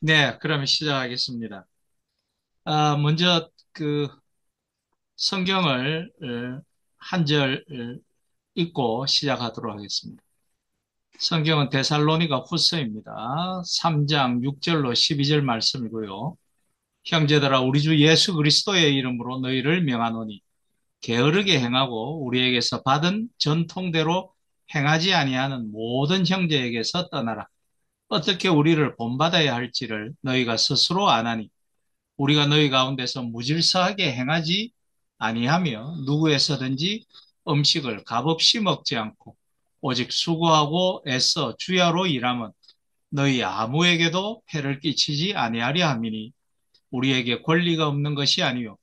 네, 그러면 시작하겠습니다. 먼저 성경을 한 절 읽고 시작하도록 하겠습니다. 성경은 데살로니가 후서입니다. 3장 6절로 12절 말씀이고요. 형제들아 우리 주 예수 그리스도의 이름으로 너희를 명하노니 게으르게 행하고 우리에게서 받은 전통대로 행하지 아니하는 모든 형제에게서 떠나라. 어떻게 우리를 본받아야 할지를 너희가 스스로 아나니 우리가 너희 가운데서 무질서하게 행하지 아니하며 누구에서든지 음식을 값없이 먹지 않고 오직 수고하고 애써 주야로 일하면 너희 아무에게도 해를 끼치지 아니하려 함이니 우리에게 권리가 없는 것이 아니요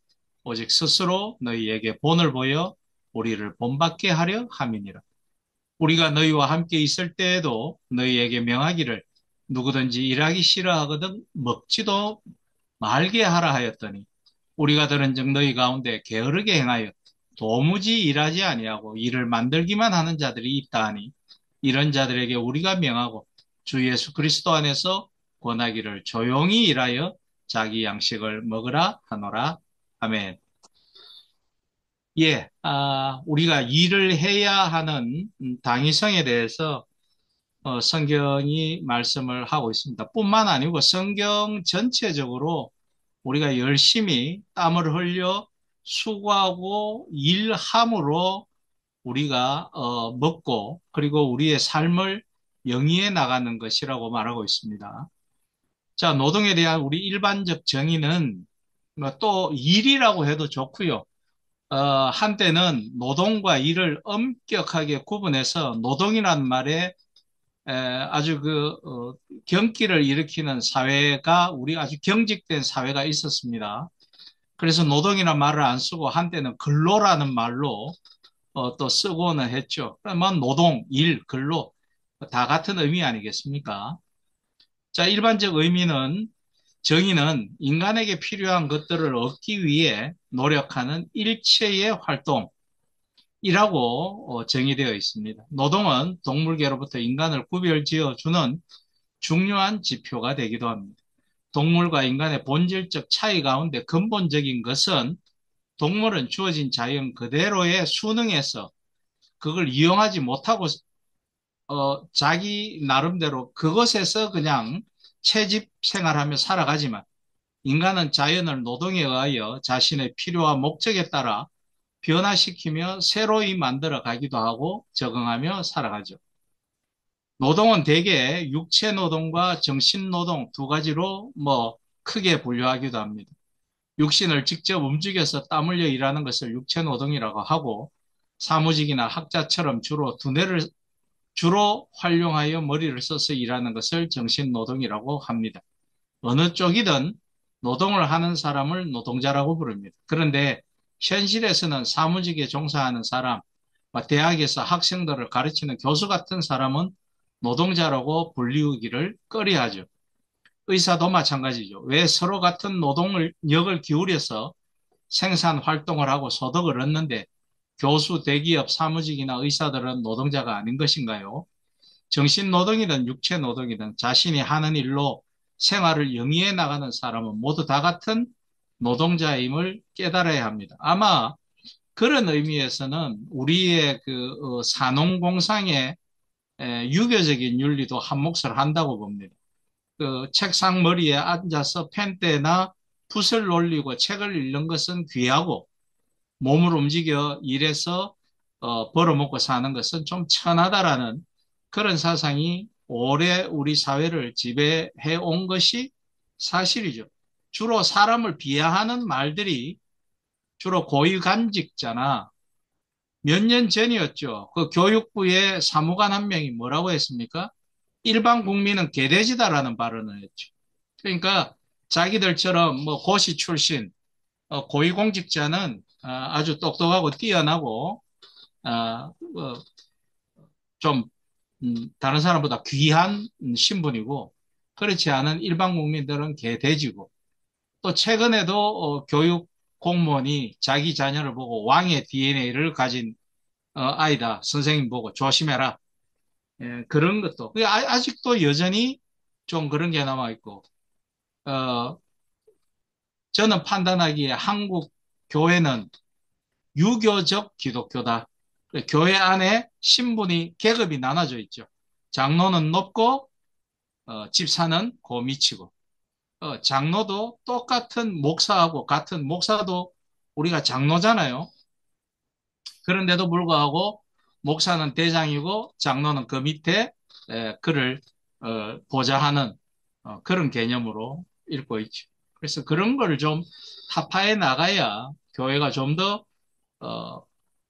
오직 스스로 너희에게 본을 보여 우리를 본받게 하려 함이니라. 우리가 너희와 함께 있을 때에도 너희에게 명하기를 누구든지 일하기 싫어하거든 먹지도 말게 하라 하였더니 우리가 들은즉 너희 가운데 게으르게 행하여 도무지 일하지 아니하고 일을 만들기만 하는 자들이 있다 하니 이런 자들에게 우리가 명하고 주 예수 그리스도 안에서 권하기를 조용히 일하여 자기 양식을 먹으라 하노라. 아멘. 예, 우리가 일을 해야 하는 당위성에 대해서 성경이 말씀을 하고 있습니다. 뿐만 아니고 성경 전체적으로 우리가 열심히 땀을 흘려 수고하고 일함으로 우리가 먹고 그리고 우리의 삶을 영위해 나가는 것이라고 말하고 있습니다. 자, 노동에 대한 우리 일반적 정의는 뭐또 일이라고 해도 좋고요. 한때는 노동과 일을 엄격하게 구분해서 노동이란 말에 아주 경기를 일으키는 사회가 우리 아주 경직된 사회가 있었습니다. 그래서 노동이라는 말을 안 쓰고 한때는 근로라는 말로 또 쓰고는 했죠. 그러면 노동, 일, 근로 다 같은 의미 아니겠습니까? 자, 일반적 정의는 인간에게 필요한 것들을 얻기 위해 노력하는 일체의 활동이라고 정의되어 있습니다. 노동은 동물계로부터 인간을 구별지어 주는 중요한 지표가 되기도 합니다. 동물과 인간의 본질적 차이 가운데 근본적인 것은 동물은 주어진 자연 그대로의 수능에서 그걸 이용하지 못하고 자기 나름대로 그것에서 그냥 채집 생활하며 살아가지만 인간은 자연을 노동에 의하여 자신의 필요와 목적에 따라 변화시키며 새로이 만들어 가기도 하고 적응하며 살아가죠. 노동은 대개 육체 노동과 정신 노동 두 가지로 크게 분류하기도 합니다. 육신을 직접 움직여서 땀 흘려 일하는 것을 육체 노동이라고 하고 사무직이나 학자처럼 주로 활용하여 머리를 써서 일하는 것을 정신 노동이라고 합니다. 어느 쪽이든 노동을 하는 사람을 노동자라고 부릅니다. 그런데 현실에서는 사무직에 종사하는 사람, 대학에서 학생들을 가르치는 교수 같은 사람은 노동자라고 불리우기를 꺼려하죠. 의사도 마찬가지죠. 왜 서로 같은 노동력을 기울여서 생산 활동을 하고 소득을 얻는데 교수, 대기업, 사무직이나 의사들은 노동자가 아닌 것인가요? 정신 노동이든 육체 노동이든 자신이 하는 일로 생활을 영위해 나가는 사람은 모두 다 같은 노동자임을 깨달아야 합니다. 아마 그런 의미에서는 우리의 산업공상의 유교적인 윤리도 한 몫을 한다고 봅니다. 그 책상 머리에 앉아서 펜대나 붓을 놀리고 책을 읽는 것은 귀하고 몸을 움직여 일해서 벌어먹고 사는 것은 좀 천하다라는 그런 사상이 오래 우리 사회를 지배해 온 것이 사실이죠. 주로 사람을 비하하는 말들이 주로 고위간직자나 몇 년 전이었죠. 그 교육부의 사무관 한 명이 뭐라고 했습니까? 일반 국민은 개돼지다라는 발언을 했죠. 그러니까 자기들처럼 고시 출신, 고위공직자는 아주 똑똑하고 뛰어나고 좀 다른 사람보다 귀한 신분이고 그렇지 않은 일반 국민들은 개돼지고 또 최근에도 교육 공무원이 자기 자녀를 보고 왕의 DNA를 가진 아이다. 선생님 보고 조심해라. 예, 그런 것도. 아직도 여전히 좀 그런 게 남아있고 어, 저는 판단하기에 한국 교회는 유교적 기독교다. 교회 안에 신분이, 계급이 나눠져 있죠. 장로는 높고, 집사는 고 미치고, 장로도 똑같은 목사하고 같은 목사도 우리가 장로잖아요. 그런데도 불구하고 목사는 대장이고 장로는 그 밑에 그를 보좌하는 그런 개념으로 읽고 있죠. 그래서 그런 걸 좀 타파해 나가야 교회가 좀 더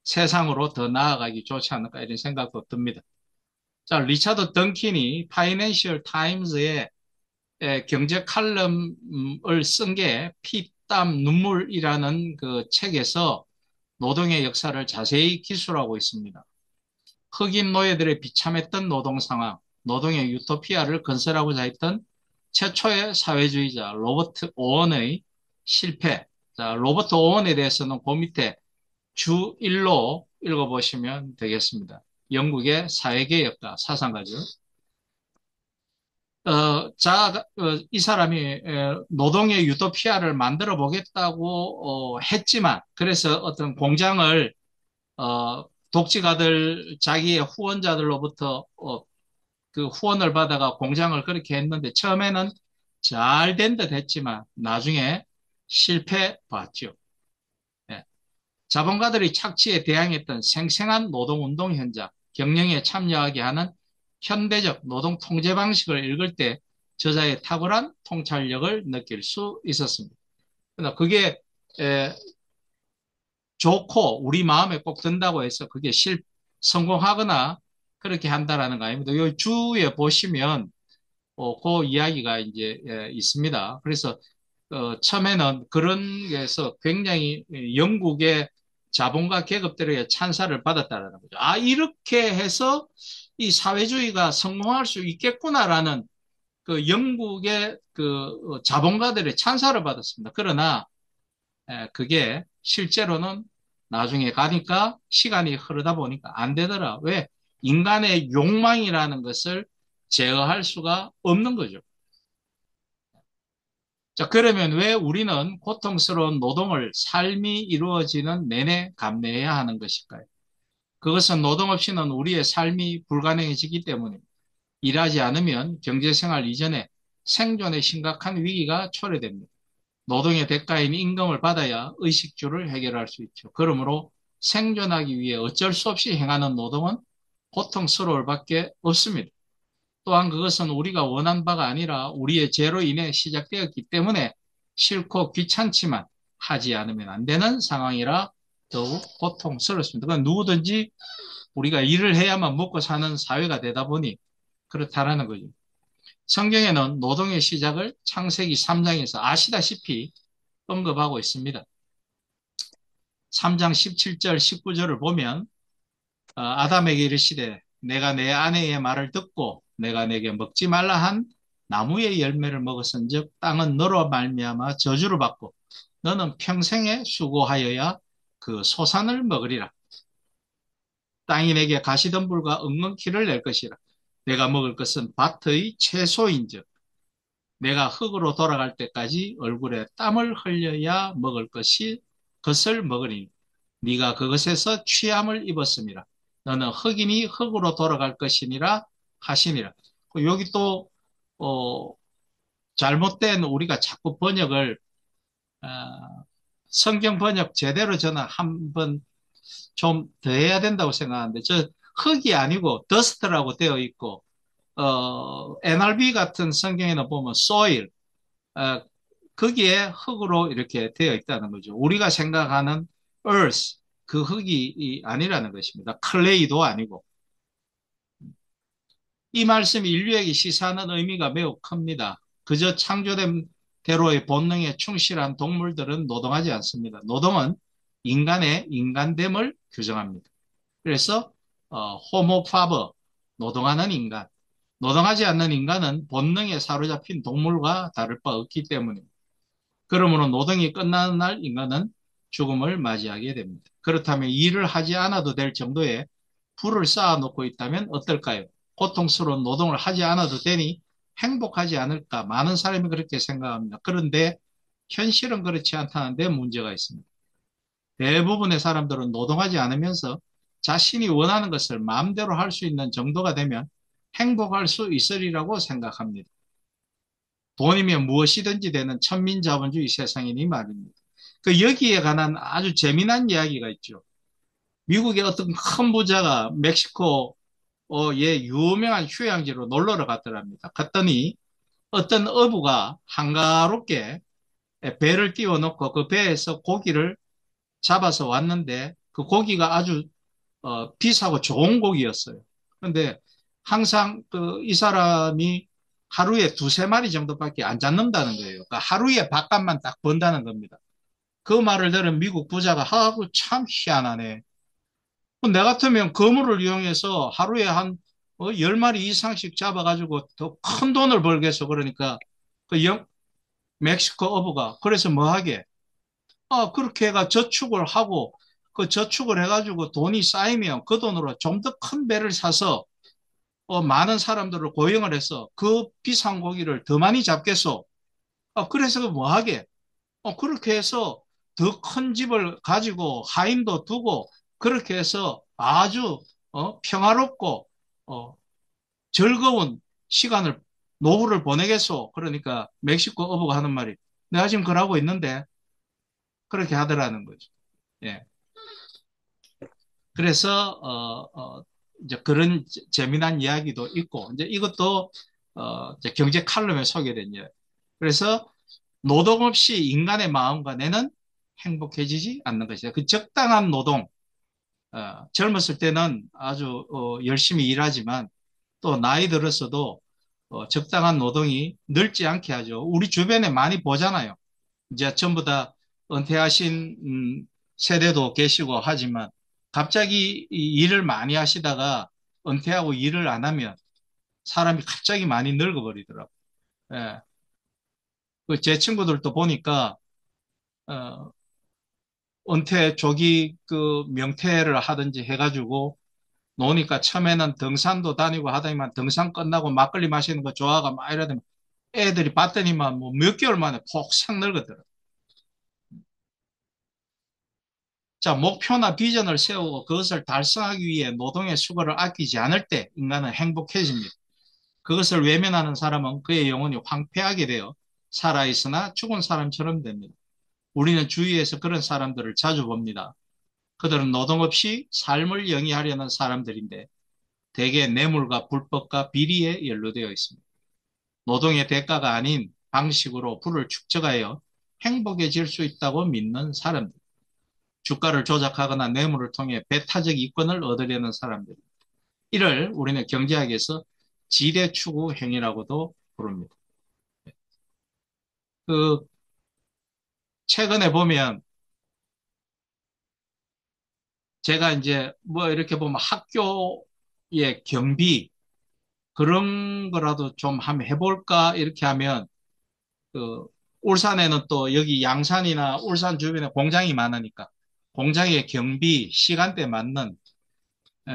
세상으로 더 나아가기 좋지 않을까 이런 생각도 듭니다. 자, 리차드 던킨이 파이낸셜 타임즈에 경제 칼럼을 쓴 게 피땀 눈물이라는 그 책에서 노동의 역사를 자세히 기술하고 있습니다. 흑인 노예들의 비참했던 노동 상황, 노동의 유토피아를 건설하고자 했던 최초의 사회주의자 로버트 오원의 실패. 자, 로버트 오원에 대해서는 그 밑에 주 1로 읽어보시면 되겠습니다. 영국의 사회개혁가, 사상가죠. 이 사람이 노동의 유토피아를 만들어 보겠다고 했지만, 그래서 어떤 공장을 독지가들 자기의 후원자들로부터 그 후원을 받아가 공장을 그렇게 했는데 처음에는 잘 된 듯 했지만 나중에 실패 봤죠. 예. 자본가들이 착취에 대항했던 생생한 노동운동 현장, 경영에 참여하게 하는 현대적 노동 통제 방식을 읽을 때 저자의 탁월한 통찰력을 느낄 수 있었습니다. 그러나 그게 에, 좋고 우리 마음에 꼭 든다고 해서 그게 성공하거나 그렇게 한다라는 거 아닙니다. 요 주에 보시면 그 이야기가 이제 있습니다. 그래서 처음에는 그런 게서 굉장히 영국의 자본가 계급들에게 찬사를 받았다라는 거죠. 아, 이렇게 해서 이 사회주의가 성공할 수 있겠구나라는 그 영국의 그 자본가들의 찬사를 받았습니다. 그러나 그게 실제로는 나중에 가니까 시간이 흐르다 보니까 안 되더라. 왜? 인간의 욕망이라는 것을 제어할 수가 없는 거죠. 자, 그러면 왜 우리는 고통스러운 노동을 삶이 이루어지는 내내 감내해야 하는 것일까요? 그것은 노동 없이는 우리의 삶이 불가능해지기 때문입니다. 일하지 않으면 경제생활 이전에 생존에 심각한 위기가 초래됩니다. 노동의 대가인 임금을 받아야 의식주를 해결할 수 있죠. 그러므로 생존하기 위해 어쩔 수 없이 행하는 노동은 고통스러울 밖에 없습니다. 또한 그것은 우리가 원한 바가 아니라 우리의 죄로 인해 시작되었기 때문에 싫고 귀찮지만 하지 않으면 안 되는 상황이라 더욱 고통스럽습니다. 그러니까 누구든지 우리가 일을 해야만 먹고 사는 사회가 되다 보니 그렇다라는 거죠. 성경에는 노동의 시작을 창세기 3장에서 아시다시피 언급하고 있습니다. 3장 17절, 19절을 보면 아담에게 이르시되 내가 내 아내의 말을 듣고 내가 내게 먹지 말라 한 나무의 열매를 먹었은즉 땅은 너로 말미암아 저주를 받고 너는 평생에 수고하여야 그 소산을 먹으리라. 땅이 내게 가시덤불과 엉겅퀴를 낼 것이라. 내가 먹을 것은 밭의 채소인즉 내가 흙으로 돌아갈 때까지 얼굴에 땀을 흘려야 먹을 것을 먹으니 네가 그것에서 취함을 입었음이라. 너는 흑인이 흙으로 돌아갈 것이니라 하시니라. 여기 또 어, 잘못된 우리가 자꾸 번역을 어, 성경 번역 제대로 저는 한번 좀 더 해야 된다고 생각하는데 저 흙이 아니고 더스트라고 되어 있고 NRB 같은 성경에는 보면 soil 어, 거기에 흙으로 이렇게 되어 있다는 거죠. 우리가 생각하는 earth, 그 흙이 아니라는 것입니다. clay도 아니고. 이 말씀이 인류에게 시사하는 의미가 매우 큽니다. 그저 창조된 대로의 본능에 충실한 동물들은 노동하지 않습니다. 노동은 인간의 인간됨을 규정합니다. 그래서 호모 파버, 노동하는 인간, 노동하지 않는 인간은 본능에 사로잡힌 동물과 다를 바 없기 때문입니다. 그러므로 노동이 끝나는 날 인간은 죽음을 맞이하게 됩니다. 그렇다면 일을 하지 않아도 될 정도의 부를 쌓아놓고 있다면 어떨까요? 고통스러운 노동을 하지 않아도 되니 행복하지 않을까? 많은 사람이 그렇게 생각합니다. 그런데 현실은 그렇지 않다는 데 문제가 있습니다. 대부분의 사람들은 노동하지 않으면서 자신이 원하는 것을 마음대로 할 수 있는 정도가 되면 행복할 수 있으리라고 생각합니다. 돈이면 무엇이든지 되는 천민자본주의 세상이니 말입니다. 그 여기에 관한 아주 재미난 이야기가 있죠. 미국의 어떤 큰 부자가 멕시코의 유명한 휴양지로 놀러를 갔더랍니다. 갔더니 어떤 어부가 한가롭게 배를 띄워놓고 그 배에서 고기를 잡아서 왔는데 그 고기가 아주 비싸고 좋은 고기였어요. 그런데 항상 이 사람이 하루에 두세 마리 정도밖에 안 잡는다는 거예요. 그러니까 하루에 밥값만 딱 번다는 겁니다. 그 말을 들은 미국 부자가 하고 참 희한하네. 내 같으면 그물을 이용해서 하루에 한 10마리 이상씩 잡아가지고 더 큰 돈을 벌겠어. 그러니까 그 멕시코 어부가 그래서 뭐 하게? 그렇게 해가 저축을 하고 그 저축을 해가지고 돈이 쌓이면 그 돈으로 좀 더 큰 배를 사서 많은 사람들을 고용을 해서 그 비싼 고기를 더 많이 잡겠소. 그래서 뭐 하게? 그렇게 해서 더 큰 집을 가지고 하인도 두고 그렇게 해서 아주 평화롭고 어, 즐거운 시간을 노후를 보내겠소. 그러니까 멕시코 어부가 하는 말이 내가 지금 그러고 있는데 그렇게 하더라는 거죠. 예. 그래서 이제 그런 재미난 이야기도 있고 이제 이것도 이제 경제 칼럼에 소개된 이야기. 그래서 노동 없이 인간의 마음과 뇌는 행복해지지 않는 것이다. 그 적당한 노동, 젊었을 때는 아주 열심히 일하지만 또 나이 들어서도 적당한 노동이 늘지 않게 하죠. 우리 주변에 많이 보잖아요. 이제 전부 다 은퇴하신 세대도 계시고 하지만 갑자기 이 일을 많이 하시다가 은퇴하고 일을 안 하면 사람이 갑자기 많이 늙어버리더라고요. 예. 그제 친구들도 보니까 어, 은퇴 조기 그 명퇴를 하든지 해가지고 노니까 처음에는 등산도 다니고 하더니만 등산 끝나고 막걸리 마시는 거 좋아가 막 이러더니 애들이 봤더니만 뭐 몇 개월 만에 폭삭 늙었더라. 자, 목표나 비전을 세우고 그것을 달성하기 위해 노동의 수고를 아끼지 않을 때 인간은 행복해집니다. 그것을 외면하는 사람은 그의 영혼이 황폐하게 되어 살아있으나 죽은 사람처럼 됩니다. 우리는 주위에서 그런 사람들을 자주 봅니다. 그들은 노동 없이 삶을 영위하려는 사람들인데 대개 뇌물과 불법과 비리에 연루되어 있습니다. 노동의 대가가 아닌 방식으로 부를 축적하여 행복해질 수 있다고 믿는 사람들. 주가를 조작하거나 뇌물을 통해 배타적 이권을 얻으려는 사람들. 이를 우리는 경제학에서 지대 추구 행위라고도 부릅니다. 그 최근에 보면 제가 이제 뭐 이렇게 보면 학교의 경비 그런 거라도 좀 한번 해볼까 이렇게 하면 그 울산에는 또 여기 양산이나 울산 주변에 공장이 많으니까 공장의 경비 시간대 맞는 에,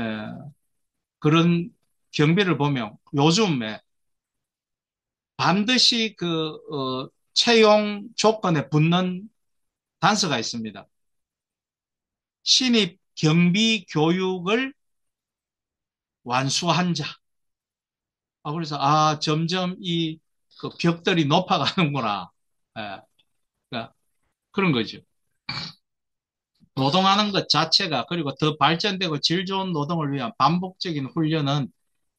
그런 경비를 보면 요즘에 반드시 채용 조건에 붙는 단서가 있습니다. 신입 경비 교육을 완수한 자. 그래서 점점 그 벽들이 높아가는구나. 예, 그러니까 그런 거죠. 노동하는 것 자체가 그리고 더 발전되고 질 좋은 노동을 위한 반복적인 훈련은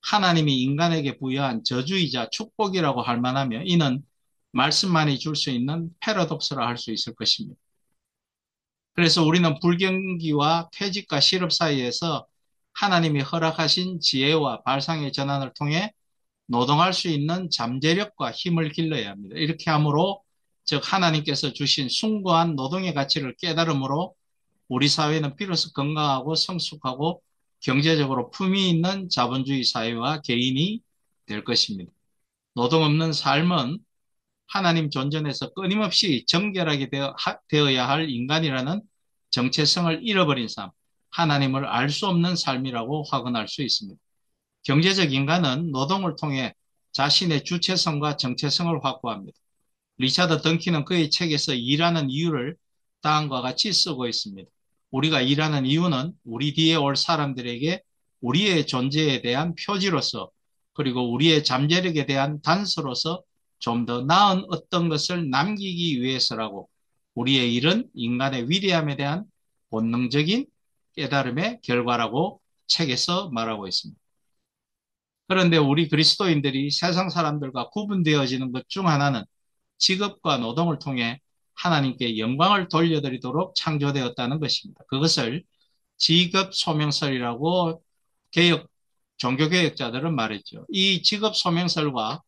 하나님이 인간에게 부여한 저주이자 축복이라고 할 만하며 이는 말씀만이 줄 수 있는 패러독스라 할 수 있을 것입니다. 그래서 우리는 불경기와 퇴직과 실업 사이에서 하나님이 허락하신 지혜와 발상의 전환을 통해 노동할 수 있는 잠재력과 힘을 길러야 합니다. 이렇게 함으로 즉 하나님께서 주신 숭고한 노동의 가치를 깨달음으로 우리 사회는 비로소 건강하고 성숙하고 경제적으로 품위 있는 자본주의 사회와 개인이 될 것입니다. 노동 없는 삶은 하나님 존전에서 끊임없이 정결하게 되어야 할 인간이라는 정체성을 잃어버린 삶, 하나님을 알 수 없는 삶이라고 확언할 수 있습니다. 경제적 인간은 노동을 통해 자신의 주체성과 정체성을 확보합니다. 리차드 던킨은 그의 책에서 일하는 이유를 다음과 같이 쓰고 있습니다. 우리가 일하는 이유는 우리 뒤에 올 사람들에게 우리의 존재에 대한 표지로서 그리고 우리의 잠재력에 대한 단서로서 좀 더 나은 어떤 것을 남기기 위해서라고 우리의 일은 인간의 위대함에 대한 본능적인 깨달음의 결과라고 책에서 말하고 있습니다. 그런데 우리 그리스도인들이 세상 사람들과 구분되어지는 것 중 하나는 직업과 노동을 통해 하나님께 영광을 돌려드리도록 창조되었다는 것입니다. 그것을 직업 소명설이라고 종교개혁자들은 말했죠. 이 직업 소명설과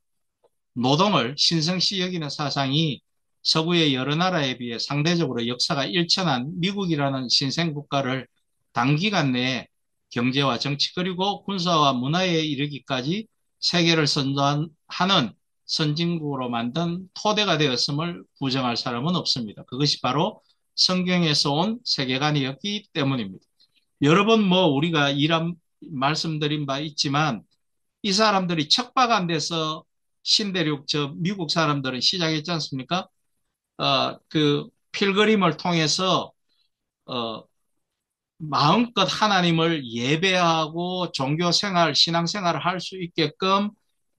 노동을 신성시 여기는 사상이 서구의 여러 나라에 비해 상대적으로 역사가 일천한 미국이라는 신생국가를 단기간 내에 경제와 정치 그리고 군사와 문화에 이르기까지 세계를 선도하는 선진국으로 만든 토대가 되었음을 부정할 사람은 없습니다. 그것이 바로 성경에서 온 세계관이었기 때문입니다. 여러 번 우리가 말씀드린 바 있지만 이 사람들이 척박 안돼서 신대륙 미국 사람들은 시작했지 않습니까? 그 필그림을 통해서 어, 마음껏 하나님을 예배하고 종교 생활, 신앙 생활을 할 수 있게끔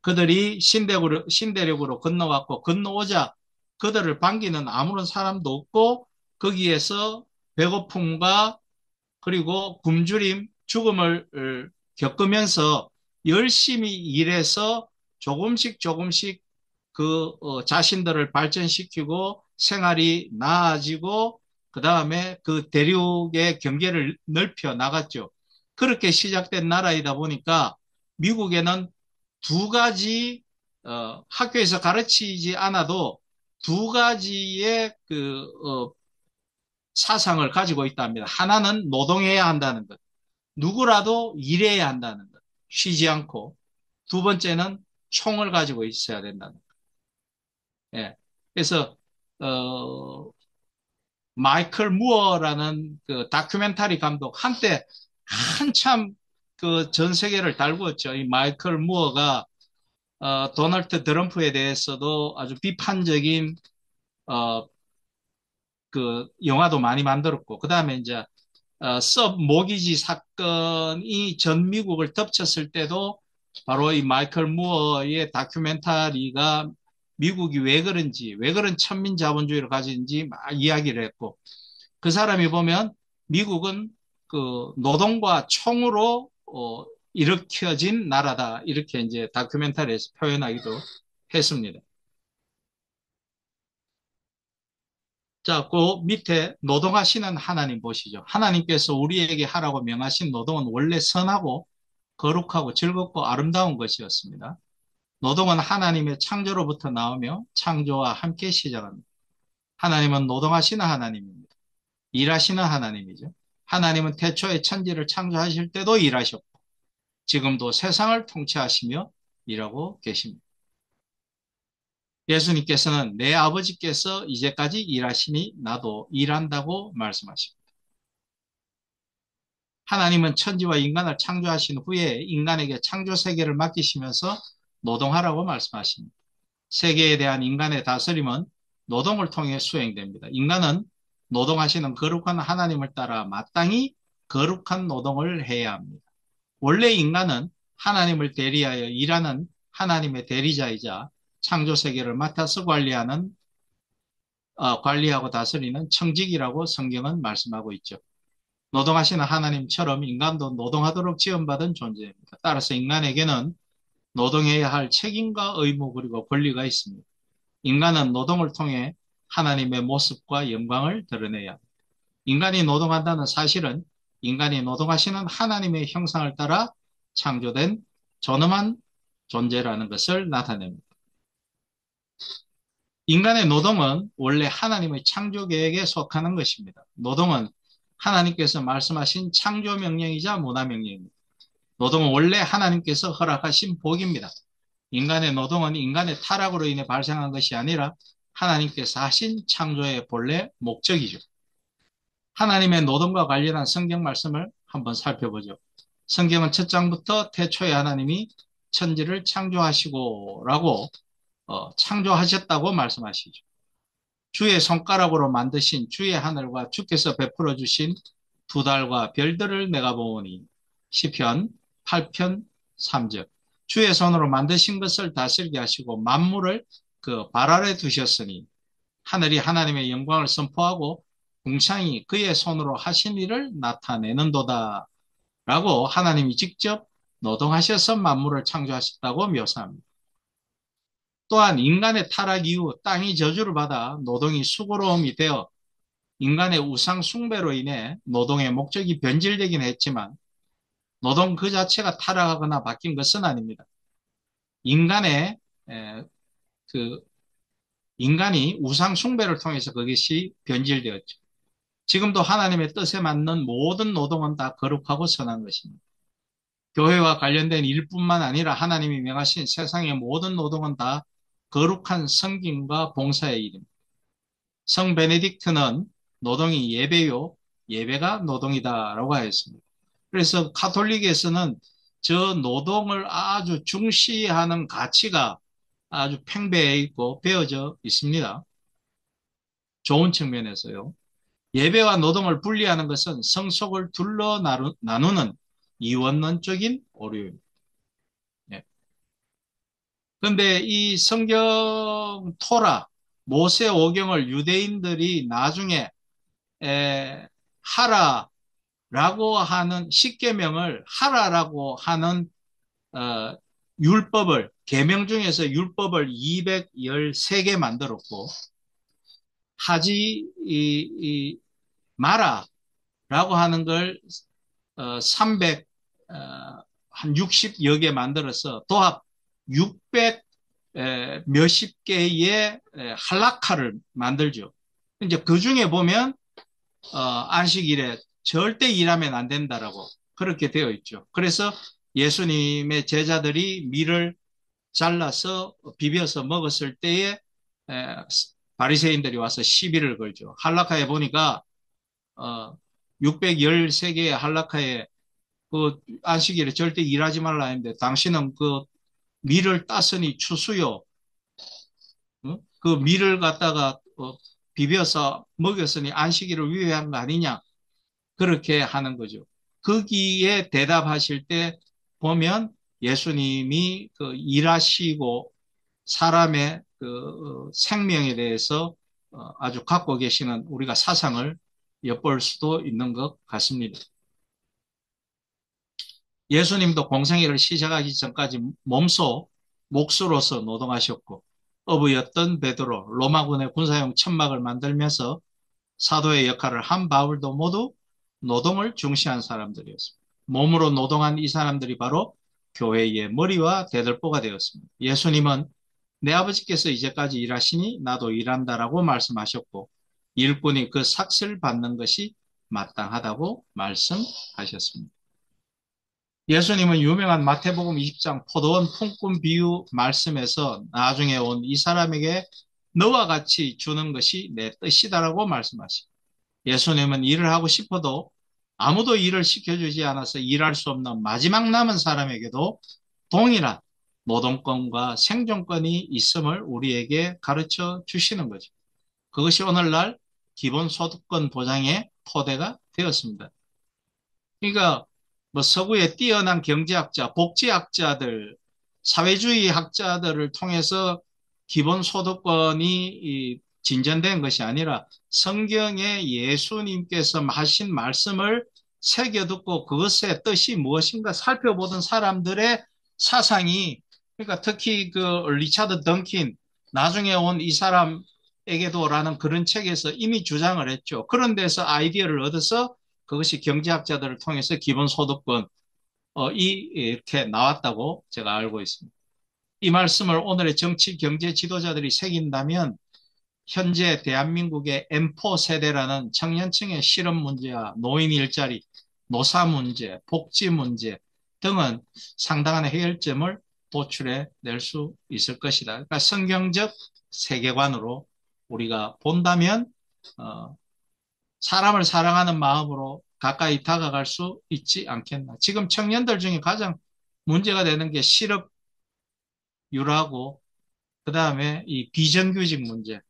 그들이 신대륙으로 건너왔고 건너오자 그들을 반기는 아무런 사람도 없고 거기에서 배고픔과 그리고 굶주림, 죽음을 겪으면서 열심히 일해서 조금씩 조금씩 자신들을 발전시키고 생활이 나아지고 그 다음에 그 대륙의 경계를 넓혀 나갔죠. 그렇게 시작된 나라이다 보니까 미국에는 두 가지 학교에서 가르치지 않아도 두 가지의 사상을 가지고 있답니다. 하나는 노동해야 한다는 것. 누구라도 일해야 한다는 것. 쉬지 않고. 두 번째는 총을 가지고 있어야 된다는 것. 예. 그래서, 마이클 무어라는 그 다큐멘터리 감독, 한때 한참 그 전 세계를 달구었죠. 이 마이클 무어가, 도널드 트럼프에 대해서도 아주 비판적인, 어, 그 영화도 많이 만들었고, 그 다음에 이제 섭 모기지 사건이 전 미국을 덮쳤을 때도 바로 이 마이클 무어의 다큐멘터리가 미국이 왜 그런지, 왜 그런 천민 자본주의를 가진지 막 이야기를 했고, 그 사람이 보면 미국은 그 노동과 총으로 일으켜진 나라다. 이렇게 이제 다큐멘터리에서 표현하기도 했습니다. 자, 그 밑에 노동하시는 하나님 보시죠. 하나님께서 우리에게 하라고 명하신 노동은 원래 선하고 거룩하고 즐겁고 아름다운 것이었습니다. 노동은 하나님의 창조로부터 나오며 창조와 함께 시작합니다. 하나님은 노동하시는 하나님입니다. 일하시는 하나님이죠. 하나님은 태초에 천지를 창조하실 때도 일하셨고 지금도 세상을 통치하시며 일하고 계십니다. 예수님께서는 내 아버지께서 이제까지 일하시니 나도 일한다고 말씀하십니다. 하나님은 천지와 인간을 창조하신 후에 인간에게 창조 세계를 맡기시면서 노동하라고 말씀하십니다. 세계에 대한 인간의 다스림은 노동을 통해 수행됩니다. 인간은 노동하시는 거룩한 하나님을 따라 마땅히 거룩한 노동을 해야 합니다. 원래 인간은 하나님을 대리하여 일하는 하나님의 대리자이자 창조 세계를 맡아서 관리하고 다스리는 청직이라고 성경은 말씀하고 있죠. 노동하시는 하나님처럼 인간도 노동하도록 지원받은 존재입니다. 따라서 인간에게는 노동해야 할 책임과 의무 그리고 권리가 있습니다. 인간은 노동을 통해 하나님의 모습과 영광을 드러내야 합니다. 인간이 노동한다는 사실은 인간이 노동하시는 하나님의 형상을 따라 창조된 존엄한 존재라는 것을 나타냅니다. 인간의 노동은 원래 하나님의 창조 계획에 속하는 것입니다. 노동은 하나님께서 말씀하신 창조 명령이자 문화 명령입니다. 노동은 원래 하나님께서 허락하신 복입니다. 인간의 노동은 인간의 타락으로 인해 발생한 것이 아니라 하나님께서 하신 창조의 본래 목적이죠. 하나님의 노동과 관련한 성경 말씀을 한번 살펴보죠. 성경은 첫 장부터 태초에 하나님이 천지를 창조하시고라고 창조하셨다고 말씀하시죠. 주의 손가락으로 만드신 주의 하늘과 주께서 베풀어 주신 두 달과 별들을 내가 보오니 시편 8편 3절. 주의 손으로 만드신 것을 다스리게 하시고 만물을 그 발 아래 두셨으니 하늘이 하나님의 영광을 선포하고 궁창이 그의 손으로 하신 일을 나타내는도다 라고 하나님이 직접 노동하셔서 만물을 창조하셨다고 묘사합니다. 또한 인간의 타락 이후 땅이 저주를 받아 노동이 수고로움이 되어 인간의 우상 숭배로 인해 노동의 목적이 변질되긴 했지만 노동 그 자체가 타락하거나 바뀐 것은 아닙니다. 인간의 에, 그 인간이 우상 숭배를 통해서 그것이 변질되었죠. 지금도 하나님의 뜻에 맞는 모든 노동은 다 거룩하고 선한 것입니다. 교회와 관련된 일뿐만 아니라 하나님이 명하신 세상의 모든 노동은 다 거룩한 섬김과 봉사의 일입니다. 성 베네딕트는 노동이 예배요, 예배가 노동이다라고 하였습니다. 그래서 카톨릭에서는 저 노동을 아주 중시하는 가치가 아주 팽배해 있고 배어져 있습니다. 좋은 측면에서요. 예배와 노동을 분리하는 것은 성속을 둘러 나누는 이원론적인 오류입니다. 예. 그런데 이 성경 토라, 모세오경을 유대인들이 나중에 하라라고 하는 십계명을 하라라고 하는 율법을 계명 중에서 율법을 213개 만들었고 하지 마라라고 하는 걸 300, 한 60여 개 만들어서 도합 600 몇십 개의 할라카를 만들죠. 이제 그 중에 보면 안식일에 절대 일하면 안 된다라고 그렇게 되어 있죠. 그래서 예수님의 제자들이 밀을 잘라서 비벼서 먹었을 때에 바리새인들이 와서 시비를 걸죠. 할라카에 보니까 613개의 할라카에 그 안식일에 절대 일하지 말라 했는데 당신은 그 밀을 따스니 추수요. 그 밀을 갖다가 비벼서 먹였으니 안식일을 위배한 거 아니냐. 그렇게 하는 거죠. 거기에 대답하실 때 보면 예수님이 그 일하시고 사람의 그 생명에 대해서 아주 갖고 계시는 우리가 사상을 엿볼 수도 있는 것 같습니다. 예수님도 공생애를 시작하기 전까지 몫으로서 노동하셨고 어부였던 베드로, 로마군의 군사용 천막을 만들면서 사도의 역할을 한 바울도 모두 노동을 중시한 사람들이었습니다. 몸으로 노동한 이 사람들이 바로 교회의 머리와 대들보가 되었습니다. 예수님은 내 아버지께서 이제까지 일하시니 나도 일한다라고 말씀하셨고 일꾼이 그 삭슬 받는 것이 마땅하다고 말씀하셨습니다. 예수님은 유명한 마태복음 20장 포도원 품꾼 비유 말씀에서 나중에 온 이 사람에게 너와 같이 주는 것이 내 뜻이다라고 말씀하십니다. 예수님은 일을 하고 싶어도 아무도 일을 시켜주지 않아서 일할 수 없는 마지막 남은 사람에게도 동일한 노동권과 생존권이 있음을 우리에게 가르쳐 주시는 거죠. 그것이 오늘날 기본소득권 보장의 토대가 되었습니다. 그러니까 뭐 서구의 뛰어난 경제학자, 복지학자들, 사회주의 학자들을 통해서 기본소득권이 진전된 것이 아니라 성경에 예수님께서 하신 말씀을 새겨듣고 그것의 뜻이 무엇인가 살펴보던 사람들의 사상이 그러니까 특히 그 리차드 던킨 나중에 온 이 사람에게도라는 그런 책에서 이미 주장을 했죠. 그런 데서 아이디어를 얻어서 그것이 경제학자들을 통해서 기본소득권 이렇게 나왔다고 제가 알고 있습니다. 이 말씀을 오늘의 정치 경제 지도자들이 새긴다면 현재 대한민국의 M4 세대라는 청년층의 실업 문제와 노인 일자리, 노사 문제, 복지 문제 등은 상당한 해결점을 도출해 낼 수 있을 것이다. 그러니까 성경적 세계관으로 우리가 본다면 사람을 사랑하는 마음으로 가까이 다가갈 수 있지 않겠나. 지금 청년들 중에 가장 문제가 되는 게 실업 유라고, 그 다음에 이 비정규직 문제,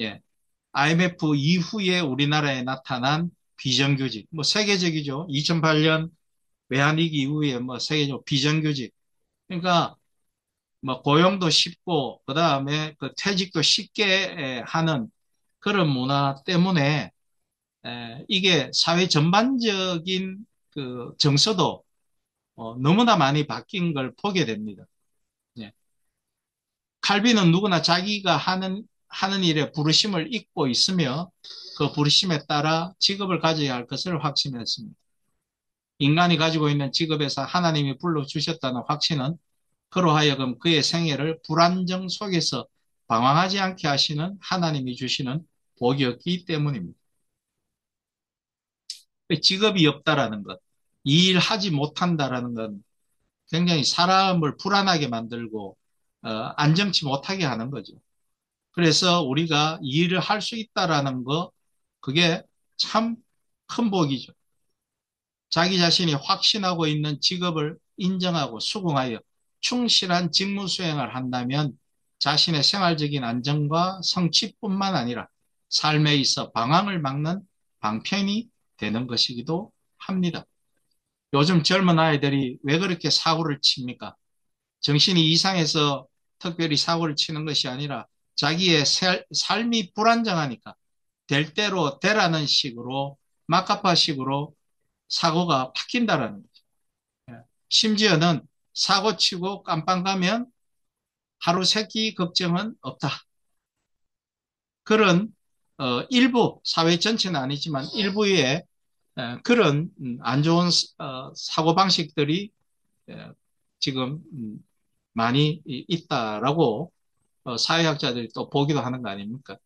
예, IMF 이후에 우리나라에 나타난 비정규직, 뭐 세계적이죠. 2008년 외환위기 이후에 뭐 세계적 비정규직. 그러니까 뭐 고용도 쉽고 그다음에 그 퇴직도 쉽게 하는 그런 문화 때문에 이게 사회 전반적인 그 정서도 너무나 많이 바뀐 걸 보게 됩니다. 예. 칼빈은 누구나 자기가 하는 일에 부르심을 잊고 있으며 그 부르심에 따라 직업을 가져야 할 것을 확신했습니다. 인간이 가지고 있는 직업에서 하나님이 불러주셨다는 확신은 그로 하여금 그의 생애를 불안정 속에서 방황하지 않게 하시는 하나님이 주시는 복이었기 때문입니다. 직업이 없다라는 것, 이 일 하지 못한다라는 건 굉장히 사람을 불안하게 만들고 안정치 못하게 하는 거죠. 그래서 우리가 이 일을 할 수 있다라는 거, 그게 참 큰 복이죠. 자기 자신이 확신하고 있는 직업을 인정하고 수긍하여 충실한 직무 수행을 한다면 자신의 생활적인 안정과 성취뿐만 아니라 삶에 있어 방황을 막는 방편이 되는 것이기도 합니다. 요즘 젊은 아이들이 왜 그렇게 사고를 칩니까? 정신이 이상해서 특별히 사고를 치는 것이 아니라 자기의 삶이 불안정하니까 될 대로 되라는 식으로 막가파식으로 사고가 바뀐다라는 거죠. 예. 심지어는 사고 치고 깜빵 가면 하루 세끼 걱정은 없다. 그런 일부 사회 전체는 아니지만 일부의 그런 안 좋은 사고 방식들이 지금 많이 있다라고 사회학자들이 또 보기도 하는 거 아닙니까?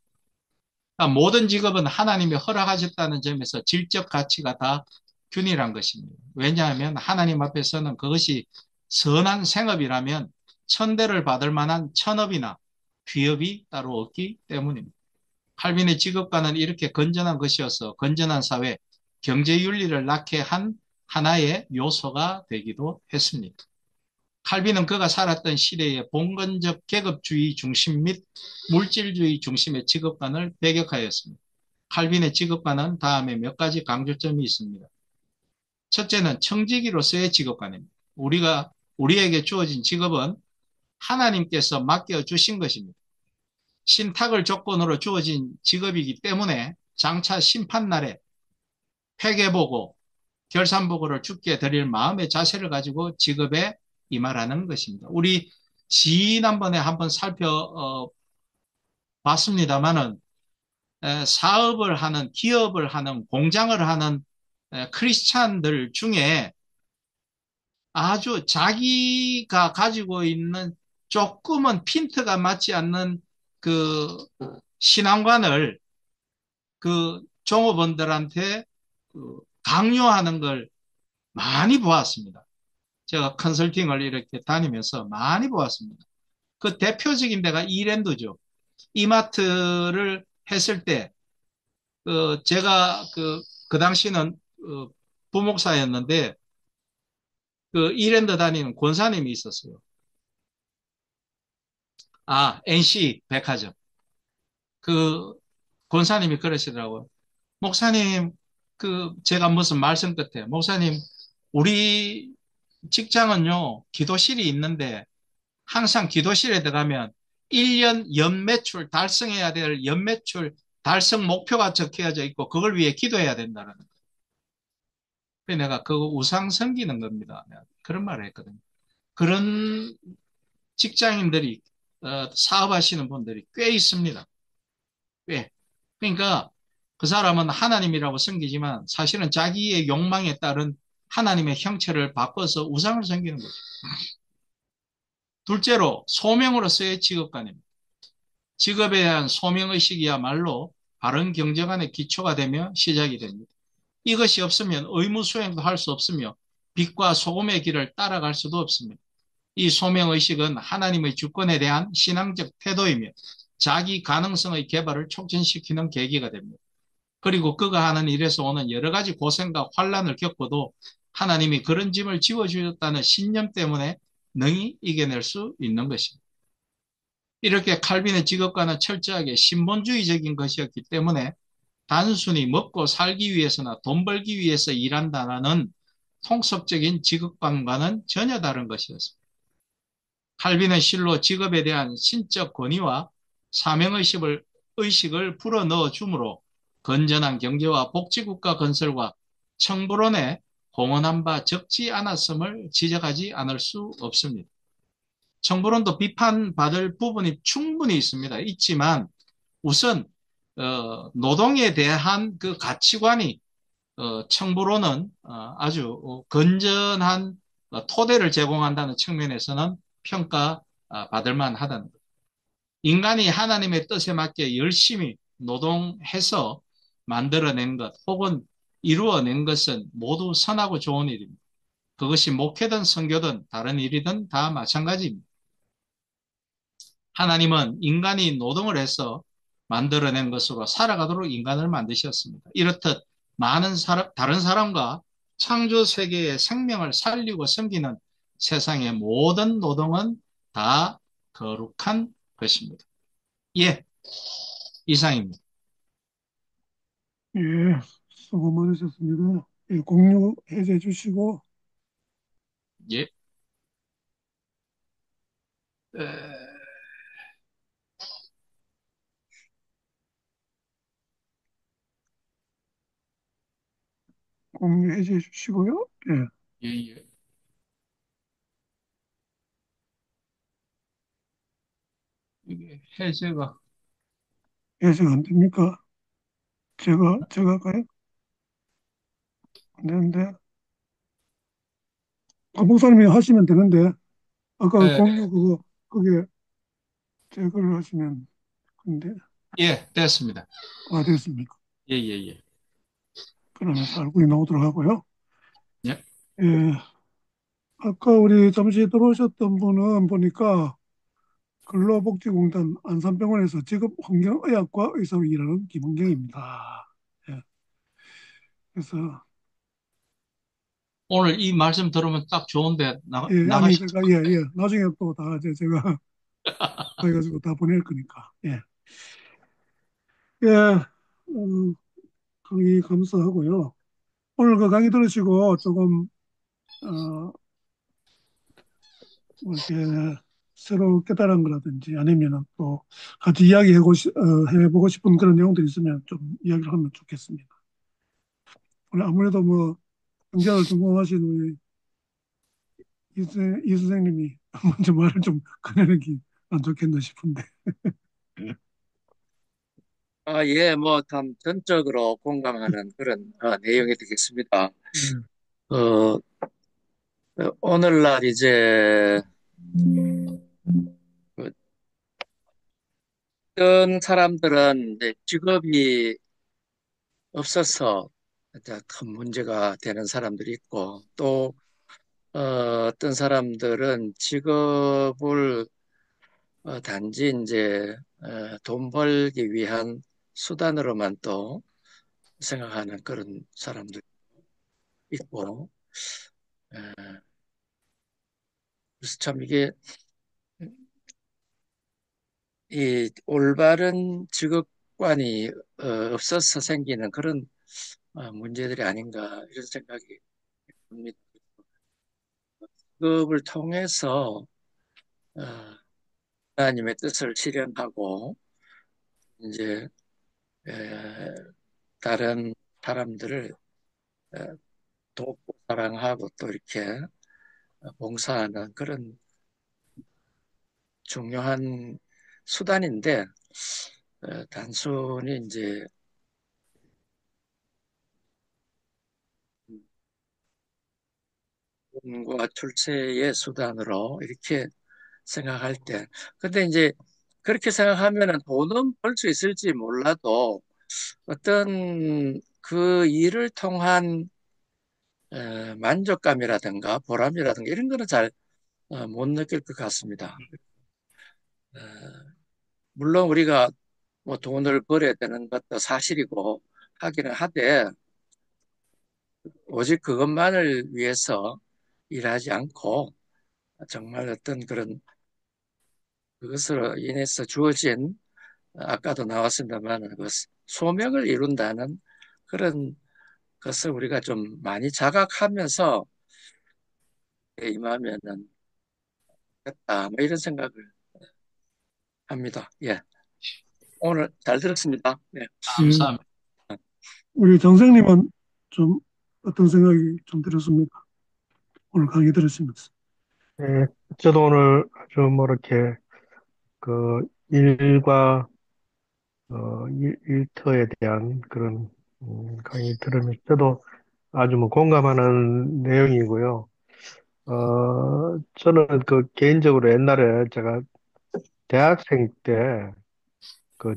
그러니까 모든 직업은 하나님이 허락하셨다는 점에서 질적 가치가 다 균일한 것입니다. 왜냐하면 하나님 앞에서는 그것이 선한 생업이라면 천대를 받을 만한 천업이나 귀업이 따로 없기 때문입니다. 칼빈의 직업관은 이렇게 건전한 것이어서 건전한 사회, 경제윤리를 낳게 한 하나의 요소가 되기도 했습니다. 칼빈은 그가 살았던 시대의 봉건적 계급주의 중심 및 물질주의 중심의 직업관을 배격하였습니다. 칼빈의 직업관은 다음에 몇 가지 강조점이 있습니다. 첫째는 청지기로서의 직업관입니다. 우리에게 주어진 직업은 하나님께서 맡겨주신 것입니다. 신탁을 조건으로 주어진 직업이기 때문에 장차 심판날에 회계보고, 결산보고를 주께 드릴 마음의 자세를 가지고 직업에 임하라는 것입니다. 우리 지난번에 한번 살펴봤습니다만은 사업을 하는, 기업을 하는, 공장을 하는 크리스찬들 중에 아주 자기가 가지고 있는 조금은 핀트가 맞지 않는 그 신앙관을 그 종업원들한테 강요하는 걸 많이 보았습니다. 제가 컨설팅을 이렇게 다니면서 많이 보았습니다. 그 대표적인 데가 이랜드죠. 이마트를 했을 때, 제가 그 당시는 부목사였는데, 그 이랜드 다니는 권사님이 있었어요. 아, NC 백화점. 그 권사님이 그러시더라고요. 목사님, 제가 무슨 말씀 끝에, 목사님, 우리 직장은요, 기도실이 있는데, 항상 기도실에 들어가면 1년 연매출 달성해야 될 연매출 달성 목표가 적혀져 있고 그걸 위해 기도해야 된다는 거예요. 그래서 내가 그거 우상 섬기는 겁니다. 내가 그런 말을 했거든요. 그런 직장인들이 사업하시는 분들이 꽤 있습니다. 꽤. 그러니까 그 사람은 하나님이라고 섬기지만 사실은 자기의 욕망에 따른 하나님의 형체를 바꿔서 우상을 섬기는 거죠. 둘째로 소명으로서의 직업관입니다. 직업에 대한 소명의식이야말로 바른 경제관의 기초가 되며 시작이 됩니다. 이것이 없으면 의무 수행도 할 수 없으며 빛과 소금의 길을 따라갈 수도 없습니다. 이 소명의식은 하나님의 주권에 대한 신앙적 태도이며 자기 가능성의 개발을 촉진시키는 계기가 됩니다. 그리고 그가 하는 일에서 오는 여러 가지 고생과 환란을 겪어도 하나님이 그런 짐을 지워주셨다는 신념 때문에 능히 이겨낼 수 있는 것입니다. 이렇게 칼빈의 직업관은 철저하게 신본주의적인 것이었기 때문에 단순히 먹고 살기 위해서나 돈 벌기 위해서 일한다는 통속적인 직업관과는 전혀 다른 것이었습니다. 칼빈은 실로 직업에 대한 신적 권위와 사명의식을 불어넣어 주므로 건전한 경제와 복지국가 건설과 청불원에 공헌한 바 적지 않았음을 지적하지 않을 수 없습니다. 청불원도 비판받을 부분이 충분히 있습니다. 있지만 우선 노동에 대한 그 가치관이 청부로는 아주 건전한 토대를 제공한다는 측면에서는 평가받을 만하다는 것. 인간이 하나님의 뜻에 맞게 열심히 노동해서 만들어낸 것 혹은 이루어낸 것은 모두 선하고 좋은 일입니다. 그것이 목회든 선교든 다른 일이든 다 마찬가지입니다. 하나님은 인간이 노동을 해서 만들어낸 것으로 살아가도록 인간을 만드셨습니다. 이렇듯 다른 사람과 창조 세계의 생명을 살리고 섬기는 세상의 모든 노동은 다 거룩한 것입니다. 예, 이상입니다. 예, 수고 많으셨습니다. 예, 공유 해제 주시고, 예, 에, 공유 해제 주시고요. 예, 예, 예. 이게 해제가, 해제가 안 됩니까? 제가 할까요? 안 되는데. 박 목사님이 하시면 되는데, 아까 에, 공유 그게 제거를 하시면, 근데, 예, 됐습니다. 됐습니까? 예, 예, 예. 그러면 살굴이 나오도록 하고요. 예, 예, 아까 우리 잠시 들어오셨던 분은 보니까 근로복지공단 안산병원에서 직업환경의학과 의사로 일하는 김은경입니다. 예, 그래서 오늘 이 말씀 들으면 딱 좋은데 예, 아니 나가셨죠? 그러니까 예, 예. 나중에 또 다 이제 제가 해가지고 다 보낼 거니까 예, 예, 강의 감사하고요. 오늘 그 강의 들으시고 조금 뭐 이렇게 새로 깨달은 거라든지 아니면은 또 같이 해보고 싶은 그런 내용들이 있으면 좀 이야기를 하면 좋겠습니다. 오늘 아무래도 뭐 경제학을 전공하신 우리 이 선생님이 먼저 말을 좀 꺼내는 게 안 좋겠나 싶은데. 예, 뭐, 참, 전적으로 공감하는 그런 내용이 되겠습니다. 예, 어, 오늘날 이제, 그 어떤 사람들은 이제 직업이 없어서 이제 큰 문제가 되는 사람들이 있고, 또, 어떤 사람들은 직업을 단지 이제, 돈 벌기 위한 수단으로만 또 생각하는 그런 사람들 있고, 에, 그래서 참 이게 이 올바른 직업관이 없어서 생기는 그런 문제들이 아닌가 이런 생각이 듭니다. 직업을 통해서 어, 하나님의 뜻을 실현하고 이제 에, 다른 사람들을 에, 돕고 사랑하고 또 이렇게 봉사하는 그런 중요한 수단인데 단순히 이제 돈과 출세의 수단으로 이렇게 생각할 때. 근데 이제 그렇게 생각하면은 돈은 벌 수 있을지 몰라도 어떤 그 일을 통한 만족감이라든가 보람이라든가 이런 거는 잘 못 느낄 것 같습니다. 어, 물론 우리가 뭐 돈을 벌어야 되는 것도 사실이고 하기는 하되 오직 그것만을 위해서 일하지 않고 정말 어떤 그런 그것으로 인해서 주어진 아까도 나왔습니다만 그 소명을 이룬다는 그런 것을 우리가 좀 많이 자각하면서 임하면은 됐다 뭐 이런 생각을 합니다. 예, 오늘 잘 들었습니다. 네. 예, 감사합니다. 우리 정생님은 좀 어떤 생각이 좀 들었습니까? 오늘 강의 들으시면서. 예, 저도 오늘 아주 뭐 이렇게 그 일과 일터에 대한 그런 강의 들으면서 저도 아주 뭐 공감하는 내용이고요. 저는 그 개인적으로 옛날에 제가 대학생 때 그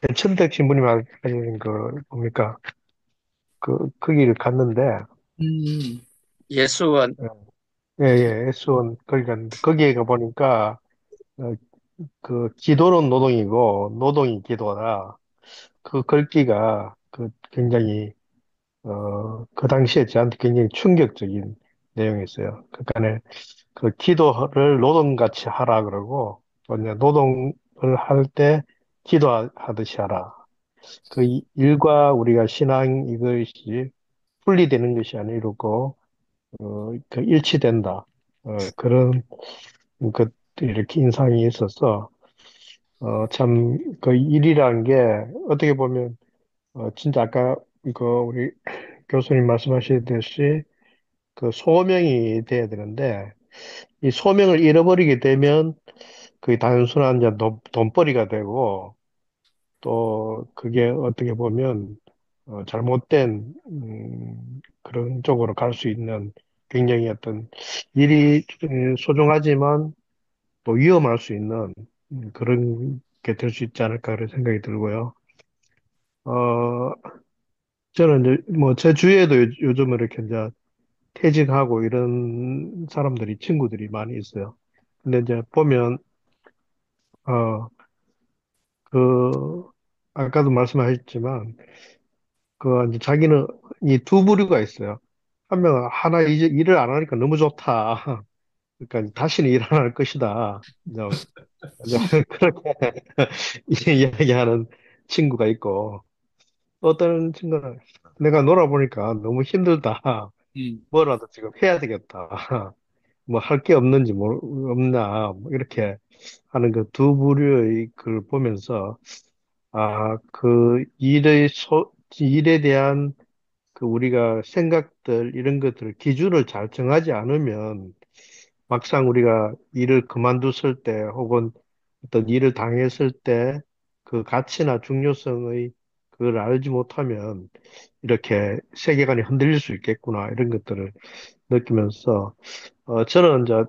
대천택 신부님 하시는 그 뭡니까 거기를 갔는데 음, 예수원 예, 예, S1 거기 갔는데 거기에 가 보니까 어, 그 기도는 노동이고 노동이 기도다. 그 글귀가 그 굉장히 그 당시에 저한테 굉장히 충격적인 내용이었어요. 그러니까 그 기도를 노동같이 하라 그러고 또 이제 노동을 할 때 기도하듯이 하라. 그 일과 우리가 신앙 이것이 분리되는 것이 아니고 그 일치된다. 그런 것들이 이렇게 인상이 있어서 참 그 일이라는 게 어떻게 보면 진짜 아까 그 우리 교수님 말씀하셨듯이 그 소명이 돼야 되는데 이 소명을 잃어버리게 되면 그게 단순한 이제 돈벌이가 되고 또 그게 어떻게 보면 잘못된 그런 쪽으로 갈 수 있는 굉장히 어떤 일이 소중하지만 또 위험할 수 있는 그런 게 될 수 있지 않을까 그런 생각이 들고요. 어, 저는 이제 뭐 제 주위에도 요즘 이렇게 이제 퇴직하고 이런 사람들이 친구들이 많이 있어요. 근데 이제 보면 어, 그 아까도 말씀하셨지만 그 이제 자기는 이 두 부류가 있어요. 한 명은 하나 이제 일을 안 하니까 너무 좋다. 그러니까 다시는 일 안 할 것이다. 이제 그렇게 이야기하는 친구가 있고 어떤 친구는 내가 놀아보니까 너무 힘들다. 음, 뭐라도 지금 해야 되겠다. 뭐 할 게 없는지 없나 뭐 이렇게 하는 그 두 부류의 글 보면서 그 일에 대한 그 우리가 생각들 이런 것들을 기준을 잘 정하지 않으면 막상 우리가 일을 그만뒀을 때 혹은 어떤 일을 당했을 때 그 가치나 중요성의 그걸 알지 못하면 이렇게 세계관이 흔들릴 수 있겠구나 이런 것들을 느끼면서 저는 이제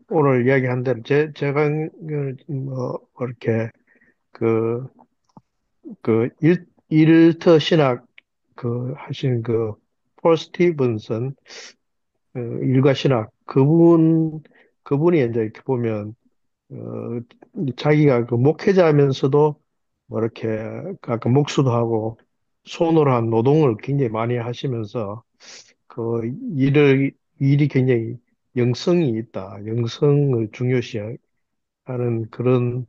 오늘 이야기한 대로 제가 뭐 이렇게 그 일터 신학 하시는 폴 스티븐슨 일가 신학 그분이 이제 이렇게 보면 어, 자기가 그 목회자면서도 뭐 이렇게 아까 목수도 하고 손으로 한 노동을 굉장히 많이 하시면서 그 일이 굉장히 영성이 있다. 영성을 중요시하는 그런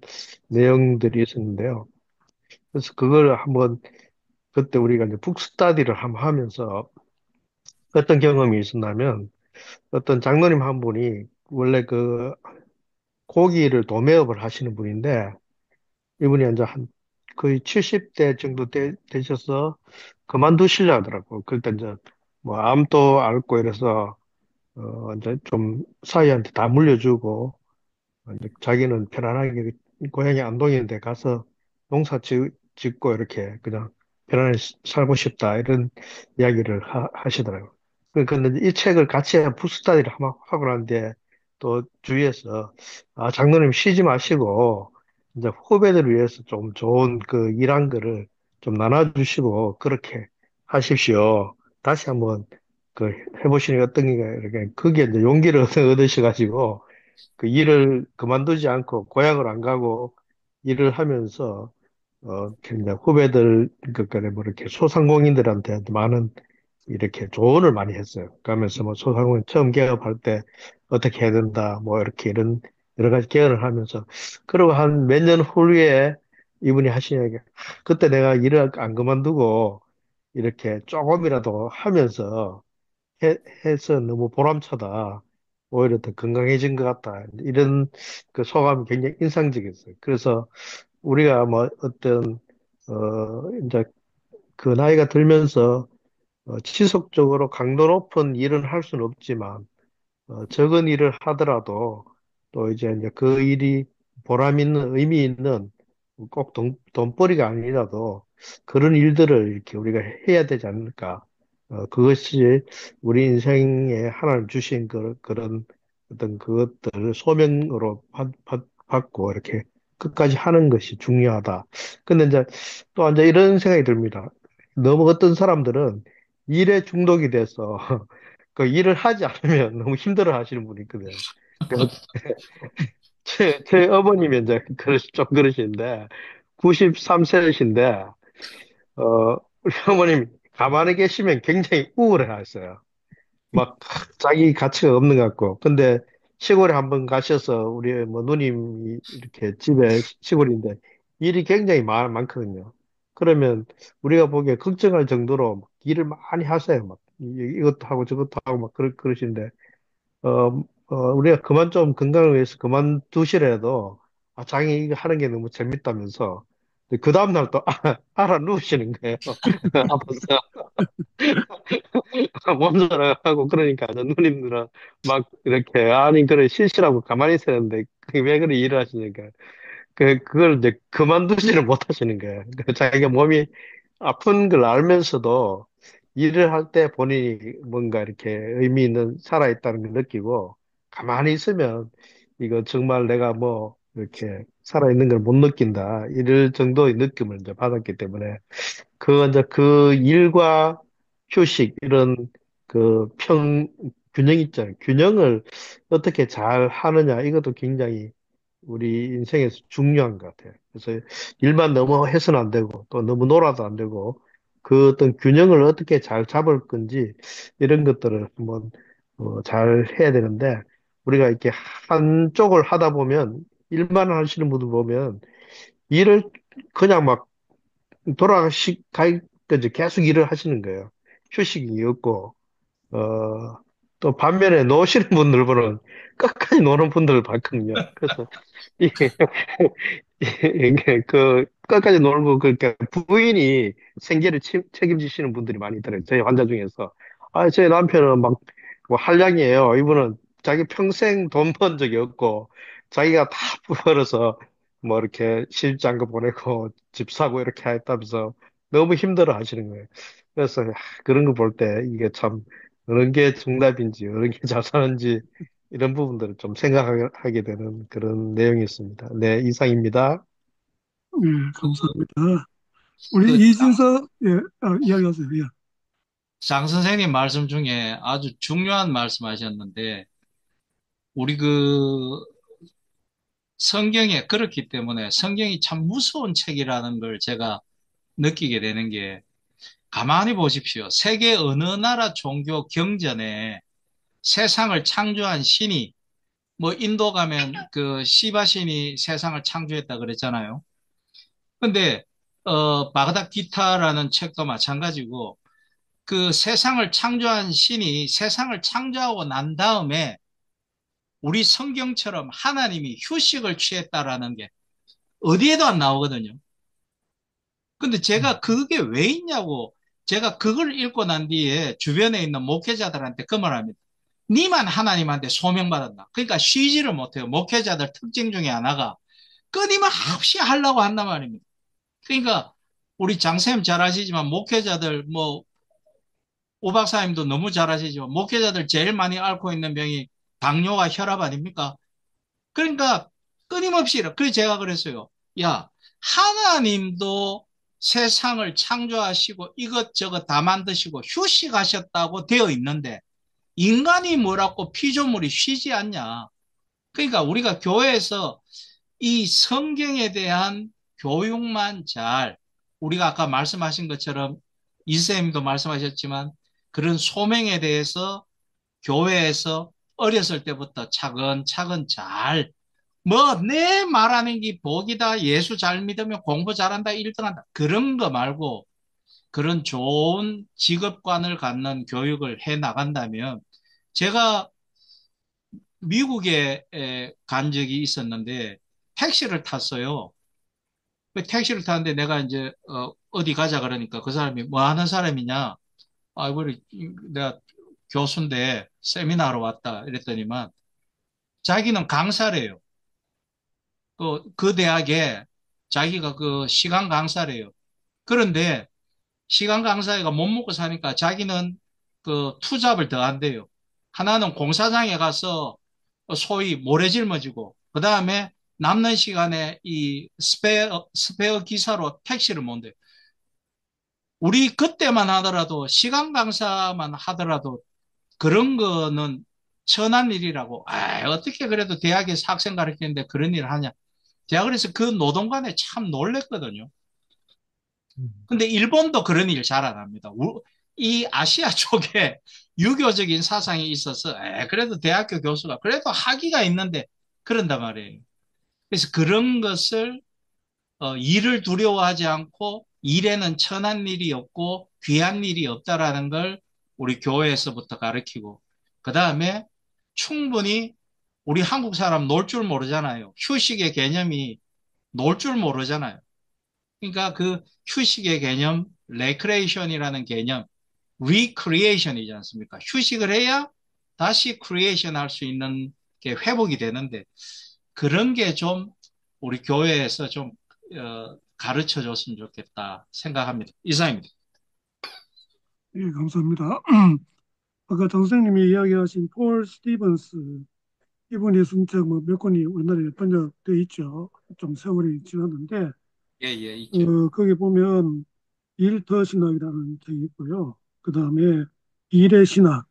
내용들이 있었는데요. 그래서 그걸 한번 그때 우리가 이제 북스타디를 한번 하면서 어떤 경험이 있었냐면 어떤 장로님 한 분이 원래 그 고기를 도매업을 하시는 분인데 이분이 이제 한 거의 70대 정도 되셔서 그만두시려 하더라고. 그때 이제 뭐 암도 앓고 이래서 이제 좀 사위한테 다 물려주고 이제 자기는 편안하게 고향이 안동인데 가서 농사 짓고 이렇게 그냥 편안히 살고 싶다 이런 이야기를 하시더라고요. 근데 이 책을 같이 북스타디를 하고 나는데 또 주위에서 장로님 쉬지 마시고 이제 후배들을 위해서 좀 좋은 그 일한 거를 좀 나눠주시고 그렇게 하십시오. 다시 한번 그 해보시는 게 어떤가 이렇게 거기에 이제 용기를 얻으셔가지고 그 일을 그만두지 않고 고향을 안 가고 일을 하면서 굉장히 후배들 그러니까 뭐 이렇게 소상공인들한테 많은 이렇게 조언을 많이 했어요. 그러면서 뭐 소상공인 처음 개업할 때 어떻게 해야 된다, 뭐 이렇게 이런 여러 가지 개헌을 하면서 그리고 한 몇 년 후에 이분이 하신 얘기, 그때 내가 일을 안 그만두고 이렇게 조금이라도 하면서 해서 너무 보람차다. 오히려 더 건강해진 것 같다. 이런 그 소감이 굉장히 인상적이었어요. 그래서 우리가 뭐 어떤 이제 그 나이가 들면서 지속적으로 강도 높은 일은 할 수는 없지만 적은 일을 하더라도 또 이제 그 일이 보람 있는 의미 있는 꼭 돈벌이가 아니라도 그런 일들을 이렇게 우리가 해야 되지 않을까. 그것이 우리 인생에 하나님 주신 그런 어떤 그것들을 소명으로 받고 이렇게 끝까지 하는 것이 중요하다. 근데 이제 또 이제 이런 생각이 듭니다. 너무 어떤 사람들은 일에 중독이 돼서 그 일을 하지 않으면 너무 힘들어 하시는 분이 있거든요. 그 제 어머님이 이제 좀 그러시는데, 93세이신데, 우리 어머님 가만히 계시면 굉장히 우울해 하셨어요. 막 자기 가치가 없는 것 같고. 근데 시골에 한번 가셔서 우리 뭐 누님이 이렇게 집에 시골인데 일이 굉장히 많거든요. 그러면 우리가 보기에 걱정할 정도로 막 일을 많이 하세요. 막 이것도 하고 저것도 하고 막 그러시는데 우리가 그만 좀 건강을 위해서 그만두시더라도, 자기 이거 하는 게 너무 재밌다면서, 그 다음날 또 알아 누우시는 거예요. 아파서. 몸살하고 그러니까, 누님들은 막 이렇게, 아니, 그래, 실시라고 가만히 있었는데, 그게 왜 그래 일을 하시니까. 그걸 이제 그만두지를 못하시는 거예요. 자기가 몸이 아픈 걸 알면서도 일을 할 때 본인이 뭔가 이렇게 의미 있는 살아있다는 걸 느끼고 가만히 있으면 이거 정말 내가 뭐 이렇게 살아있는 걸 못 느낀다. 이럴 정도의 느낌을 이제 받았기 때문에 이제 그 일과 휴식 이런 균형 있잖아요. 균형을 어떻게 잘 하느냐 이것도 굉장히 우리 인생에서 중요한 것 같아요. 그래서 일만 너무 해서는 안 되고 또 너무 놀아도 안 되고 그 어떤 균형을 어떻게 잘 잡을 건지 이런 것들을 한번 잘 해야 되는데 우리가 이렇게 한쪽을 하다 보면 일만 하시는 분들 보면 일을 그냥 막 가기까지 계속 일을 하시는 거예요. 휴식이 없고 또 반면에 노시는 분들 보면 끝까지 노는 분들을 봤거든요. 그래서 이게 이게 끝까지 놀고 그러니까 부인이 생계를 책임지시는 분들이 많이 있더라고요. 저희 환자 중에서. 저희 남편은 막 뭐 한량이에요. 이분은 자기 평생 돈 번 적이 없고 자기가 다 벌어서 뭐 이렇게 시집장가 보내고 집 사고 이렇게 했다면서 너무 힘들어 하시는 거예요. 그래서 그런 거 볼 때 이게 참 어느 게 정답인지 어느 게 자산인지 이런 부분들을 좀 생각하게 되는 그런 내용이 있습니다. 네, 이상입니다. 예, 그, 감사합니다. 우리 그 이진서, 예, 이야기하세요. 예. 장 선생님 말씀 중에 아주 중요한 말씀하셨는데, 우리 성경에 그렇기 때문에 성경이 참 무서운 책이라는 걸 제가 느끼게 되는 게, 가만히 보십시오. 세계 어느 나라 종교 경전에 세상을 창조한 신이, 뭐 인도 가면 그 시바 신이 세상을 창조했다 그랬잖아요. 근데 바그닥기타라는 책도 마찬가지고 그 세상을 창조한 신이 세상을 창조하고 난 다음에 우리 성경처럼 하나님이 휴식을 취했다라는 게 어디에도 안 나오거든요. 근데 제가 그게 왜 있냐고, 제가 그걸 읽고 난 뒤에 주변에 있는 목회자들한테 그 말합니다. 니만 하나님한테 소명받았나? 그러니까 쉬지를 못해요. 목회자들 특징 중에 하나가 끊임없이 하려고 한단 말입니다. 그러니까 우리 장쌤 잘 아시지만 목회자들 뭐 오 박사님도 너무 잘 아시지만 목회자들 제일 많이 앓고 있는 병이 당뇨와 혈압 아닙니까? 그러니까 끊임없이 그래서 제가 그랬어요. 야, 하나님도 세상을 창조하시고 이것저것 다 만드시고 휴식하셨다고 되어 있는데 인간이 뭐라고 피조물이 쉬지 않냐. 그러니까 우리가 교회에서 이 성경에 대한 교육만 잘, 우리가 아까 말씀하신 것처럼 이쌤도 말씀하셨지만 그런 소명에 대해서 교회에서 어렸을 때부터 차근차근 잘, 뭐, 내 말하는 게 복이다, 예수 잘 믿으면 공부 잘한다, 1등한다. 그런 거 말고, 그런 좋은 직업관을 갖는 교육을 해 나간다면, 제가 미국에 간 적이 있었는데, 택시를 탔어요. 그 택시를 타는데 내가 이제, 어디 가자 그러니까 그 사람이 뭐 하는 사람이냐? 아, 우리, 내가 교수인데 세미나하러 왔다. 이랬더니만, 자기는 강사래요. 그 대학에 자기가 그 시간 강사래요. 그런데 시간 강사가 못 먹고 사니까 자기는 그 투잡을 더 한대요. 하나는 공사장에 가서 소위 모래 짊어지고, 그 다음에 남는 시간에 이 스페어 기사로 택시를 몬대요. 우리 그때만 하더라도 시간 강사만 하더라도 그런 거는 천한 일이라고. 어떻게 그래도 대학에서 학생 가르치는데 그런 일을 하냐. 제가 그래서 그 노동관에 참 놀랬거든요. 음. 근데 일본도 그런 일 잘 안 합니다. 이 아시아 쪽에 유교적인 사상이 있어서, 그래도 대학교 교수가, 그래도 학위가 있는데, 그런단 말이에요. 그래서 그런 것을, 일을 두려워하지 않고, 일에는 천한 일이 없고, 귀한 일이 없다라는 걸 우리 교회에서부터 가르치고, 그 다음에 충분히 우리 한국 사람 놀 줄 모르잖아요. 휴식의 개념이 놀 줄 모르잖아요. 그러니까 그 휴식의 개념, 레크레이션이라는 개념, 리크리에이션이지 않습니까? 휴식을 해야 다시 크리에이션 할 수 있는 게 회복이 되는데 그런 게 좀 우리 교회에서 좀 가르쳐 줬으면 좋겠다 생각합니다. 이상입니다. 예, 감사합니다. 아까 정 선생님이 이야기하신 폴 스티븐스 이분의 성책 뭐몇 권이 우리나라에 번역되어 있죠. 좀 세월이 지났는데 예, 예, 있죠. 거기 보면 일터 신학이라는 책이 있고요. 그 다음에 일의 신학,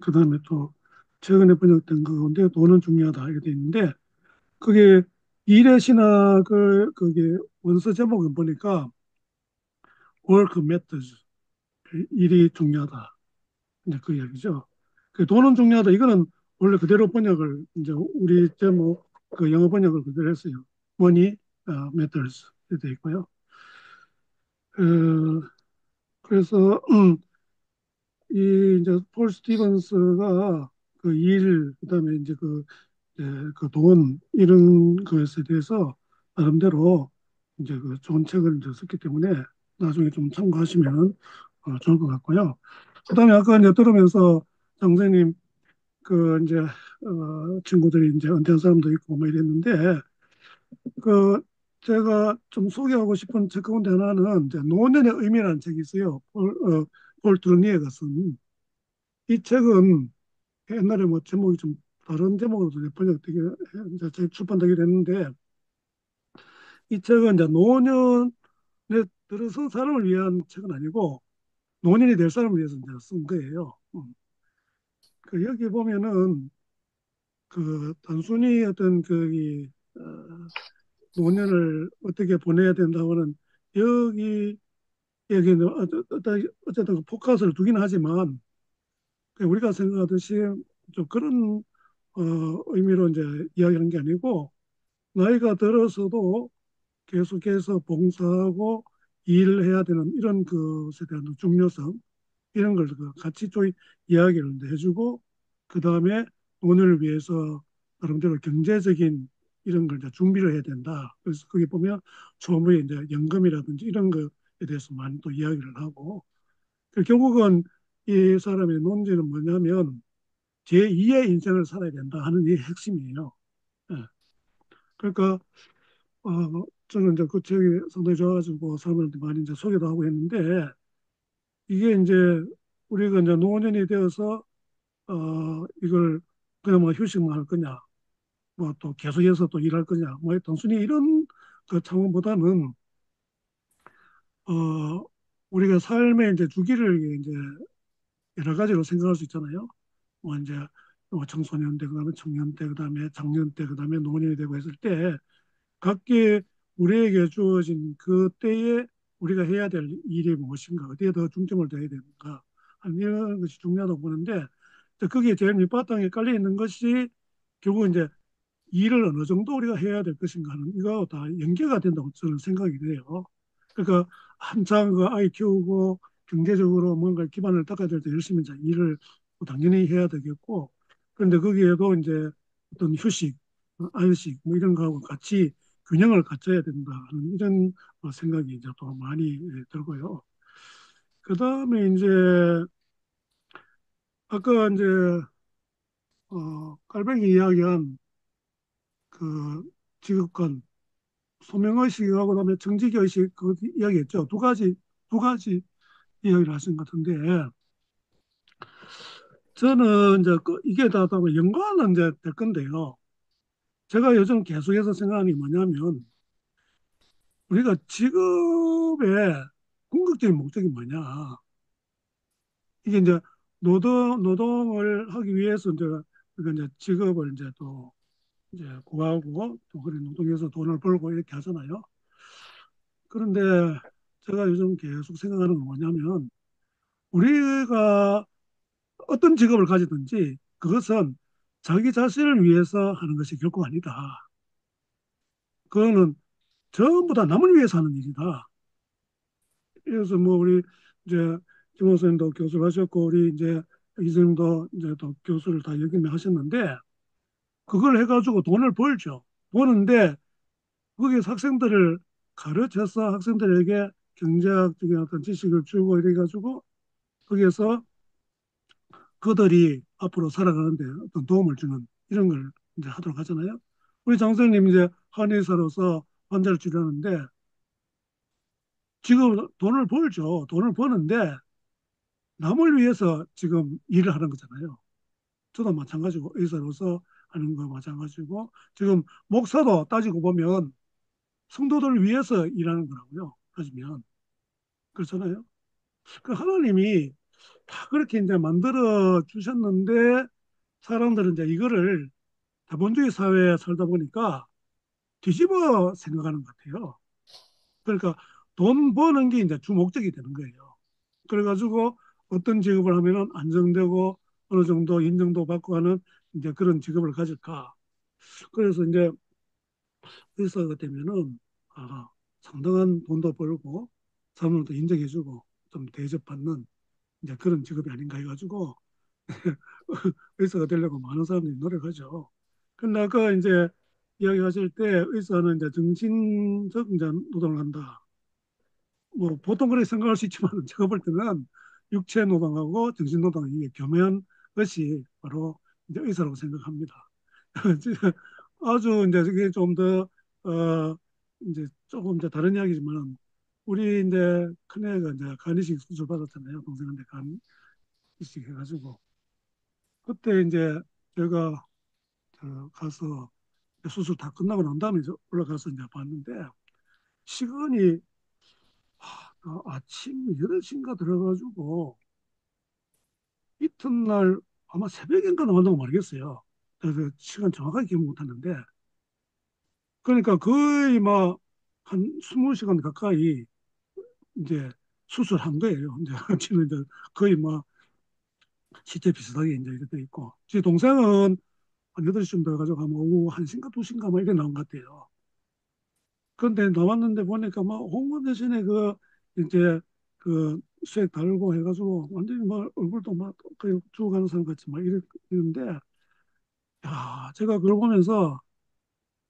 그 다음에 또 최근에 번역된 거 가운데 돈은 중요하다 이렇게 돼 있는데 그게 일의 신학을 그게 원서 제목을 보니까 work methods 일이 중요하다 이제 그 이야기죠. 그 돈은 중요하다 이거는 원래 그대로 번역을 이제 우리 제목 그 영어 번역을 그대로 했어요. money matters 이렇게 돼 있고요. 어, 그래서 이 이제 폴 스티븐스가 그 일, 그다음에 이제 그 돈 이런 것에 대해서 나름대로 이제 그 좋은 책을 이제 썼기 때문에 나중에 좀 참고하시면 좋을 것 같고요. 그다음에 아까 이제 들으면서 장생님 그 이제 친구들이 이제 은퇴한 사람도 있고 뭐 이랬는데 그 제가 좀 소개하고 싶은 책 가운데 하나는 이제 노년의 의미라는 책이 있어요. 폴 트루니에가 쓴 이 책은 옛날에 뭐 제목이 좀 다른 제목으로도 번역되게 이제 출판되게 됐는데 이 책은 이제 노년에 들어선 사람을 위한 책은 아니고 노년이 될 사람을 위해서 이제 쓴 거예요. 그 여기 보면은 그 단순히 어떤 노년을 어떻게 보내야 된다고는 여기 여기는 어쨌든 그 포커스를 두긴 하지만 그 우리가 생각하듯이 좀 그런 의미로 이제 이야기하는 게 아니고 나이가 들어서도 계속해서 봉사하고 일을 해야 되는 이런 것에 대한 중요성 이런 걸 같이 좀 이야기를 해주고 그 다음에 돈을 위해서 나름대로 경제적인 이런 걸 이제 준비를 해야 된다. 그래서 거기 보면 초부에 이제 연금이라든지 이런 것에 대해서 많이 또 이야기를 하고 결국은 이 사람의 논지는 뭐냐면 제2의 인생을 살아야 된다 하는 게 핵심이에요. 예. 그러니까 저는 이제 그 책이 상당히 좋아가지고 사람들한테 많이 이제 소개도 하고 했는데 이게 이제 우리가 이제 노년이 되어서 이걸 그냥 뭐 휴식만 할 거냐, 뭐 또 계속해서 또 일할 거냐, 뭐 단순히 이런 그 차원보다는 어 우리가 삶의 이제 주기를 이제 여러 가지로 생각할 수 있잖아요. 뭐 이제 뭐 청소년 때, 그다음에 청년 때, 그다음에 장년 때, 그다음에 노년이 되고 했을 때 각기 우리에게 주어진 그때에 우리가 해야 될 일이 무엇인가, 어디에 더 중점을 둬야 되는가 하는 이런 것이 중요하다고 보는데 거기에 제일 밑바탕에 깔려 있는 것이 결국 이제 일을 어느 정도 우리가 해야 될 것인가 하는 이거 다 연계가 된다고 저는 생각이 돼요. 그러니까 한창 그 아이 키우고 경제적으로 뭔가 기반을 닦아야 될 때 열심히 이제 일을 뭐 당연히 해야 되겠고 그런데 거기에도 이제 어떤 휴식, 안식 뭐 이런 거하고 같이 균형을 갖춰야 된다 하는 이런 생각이 이제 또 많이 들고요. 그 다음에 이제 아까 이제 깔뱅이 이야기한 그 직업관 소명의식하고 그다음에 정직의식 그 이야기했죠. 두 가지 이야기를 하신 것 같은데 저는 이제 이게 다 연관은 이제 될 건데요. 제가 요즘 계속해서 생각하는 게 뭐냐면 우리가 직업의 궁극적인 목적이 뭐냐. 이게 이제 노동을 하기 위해서 이제 우리가 이제 직업을 이제 또 이제 구하고 또 그런 노동해서 돈을 벌고 이렇게 하잖아요. 그런데 제가 요즘 계속 생각하는 건 뭐냐면 우리가 어떤 직업을 가지든지 그것은 자기 자신을 위해서 하는 것이 결코 아니다. 그거는 전부 다 남을 위해서 하는 일이다. 그래서 뭐 우리 이제 김호 선생님도 교수를 하셨고 우리 이제 이선생님도 이제 또 교수를 다 역임하셨는데 그걸 해가지고 돈을 벌죠. 버는데 거기서 학생들을 가르쳐서 학생들에게 경제학적인 어떤 지식을 주고 이래가지고 거기에서 그들이 앞으로 살아가는데 어떤 도움을 주는 이런 걸 이제 하도록 하잖아요. 우리 장 선생님 이제 한의사로서 환자를 치료하는데 지금 돈을 벌죠. 돈을 버는데 남을 위해서 지금 일을 하는 거잖아요. 저도 마찬가지고 의사로서 하는 거 마찬가지고 지금 목사도 따지고 보면 성도들을 위해서 일하는 거라고요. 따지면 그렇잖아요. 그 하나님이 다 그렇게 이제 만들어 주셨는데 사람들은 이제 이거를 자본주의 사회에 살다 보니까 뒤집어 생각하는 것 같아요. 그러니까 돈 버는 게 이제 주 목적이 되는 거예요. 그래가지고 어떤 직업을 하면은 안정되고 어느 정도 인정도 받고 하는 이제 그런 직업을 가질까. 그래서 이제 의사가 되면은 상당한 돈도 벌고 사람들도 인정해주고 좀 대접받는 이제 그런 직업이 아닌가 해가지고 의사가 되려고 많은 사람들이 노력하죠. 근데 아까 이제 이야기하실 때 의사는 이제 정신적 이제 노동을 한다. 뭐 보통 그렇게 생각할 수 있지만 제가 볼 때는 육체 노동하고 정신 노동이 이게 겸한 것이 바로 이제 의사라고 생각합니다. 아주 이제 이게 좀 더 이제 조금 이제 다른 이야기지만 우리 이제 큰애가 이제 간이식 수술 받았잖아요. 동생한테 간이식 해가지고 그때 이제 제가 가서 수술 다 끝나고 난 다음에 이제 올라가서 이제 봤는데 시간이 아침 8시인가 들어가지고 이튿날 아마 새벽인가 나왔다고 모르겠어요. 그래서 시간 정확하게 기억 못하는데 그러니까 거의 막 한 20시간 가까이 이제 수술한 거예요. 이제 지금 이제 거의 막 시체 비슷하게 이제 이렇게 돼 있고 제 동생은 한 8시쯤 돼가지고 아마 오후 1시인가 2시인가 막 이렇게 나온 것 같아요. 그런데 나왔는데 보니까 막 홍보 대신에 그 이제 그 수액 달고 해가지고 완전히 막 얼굴도 막 거의 죽어가는 사람 같이 막 이랬는데 야 제가 그걸 보면서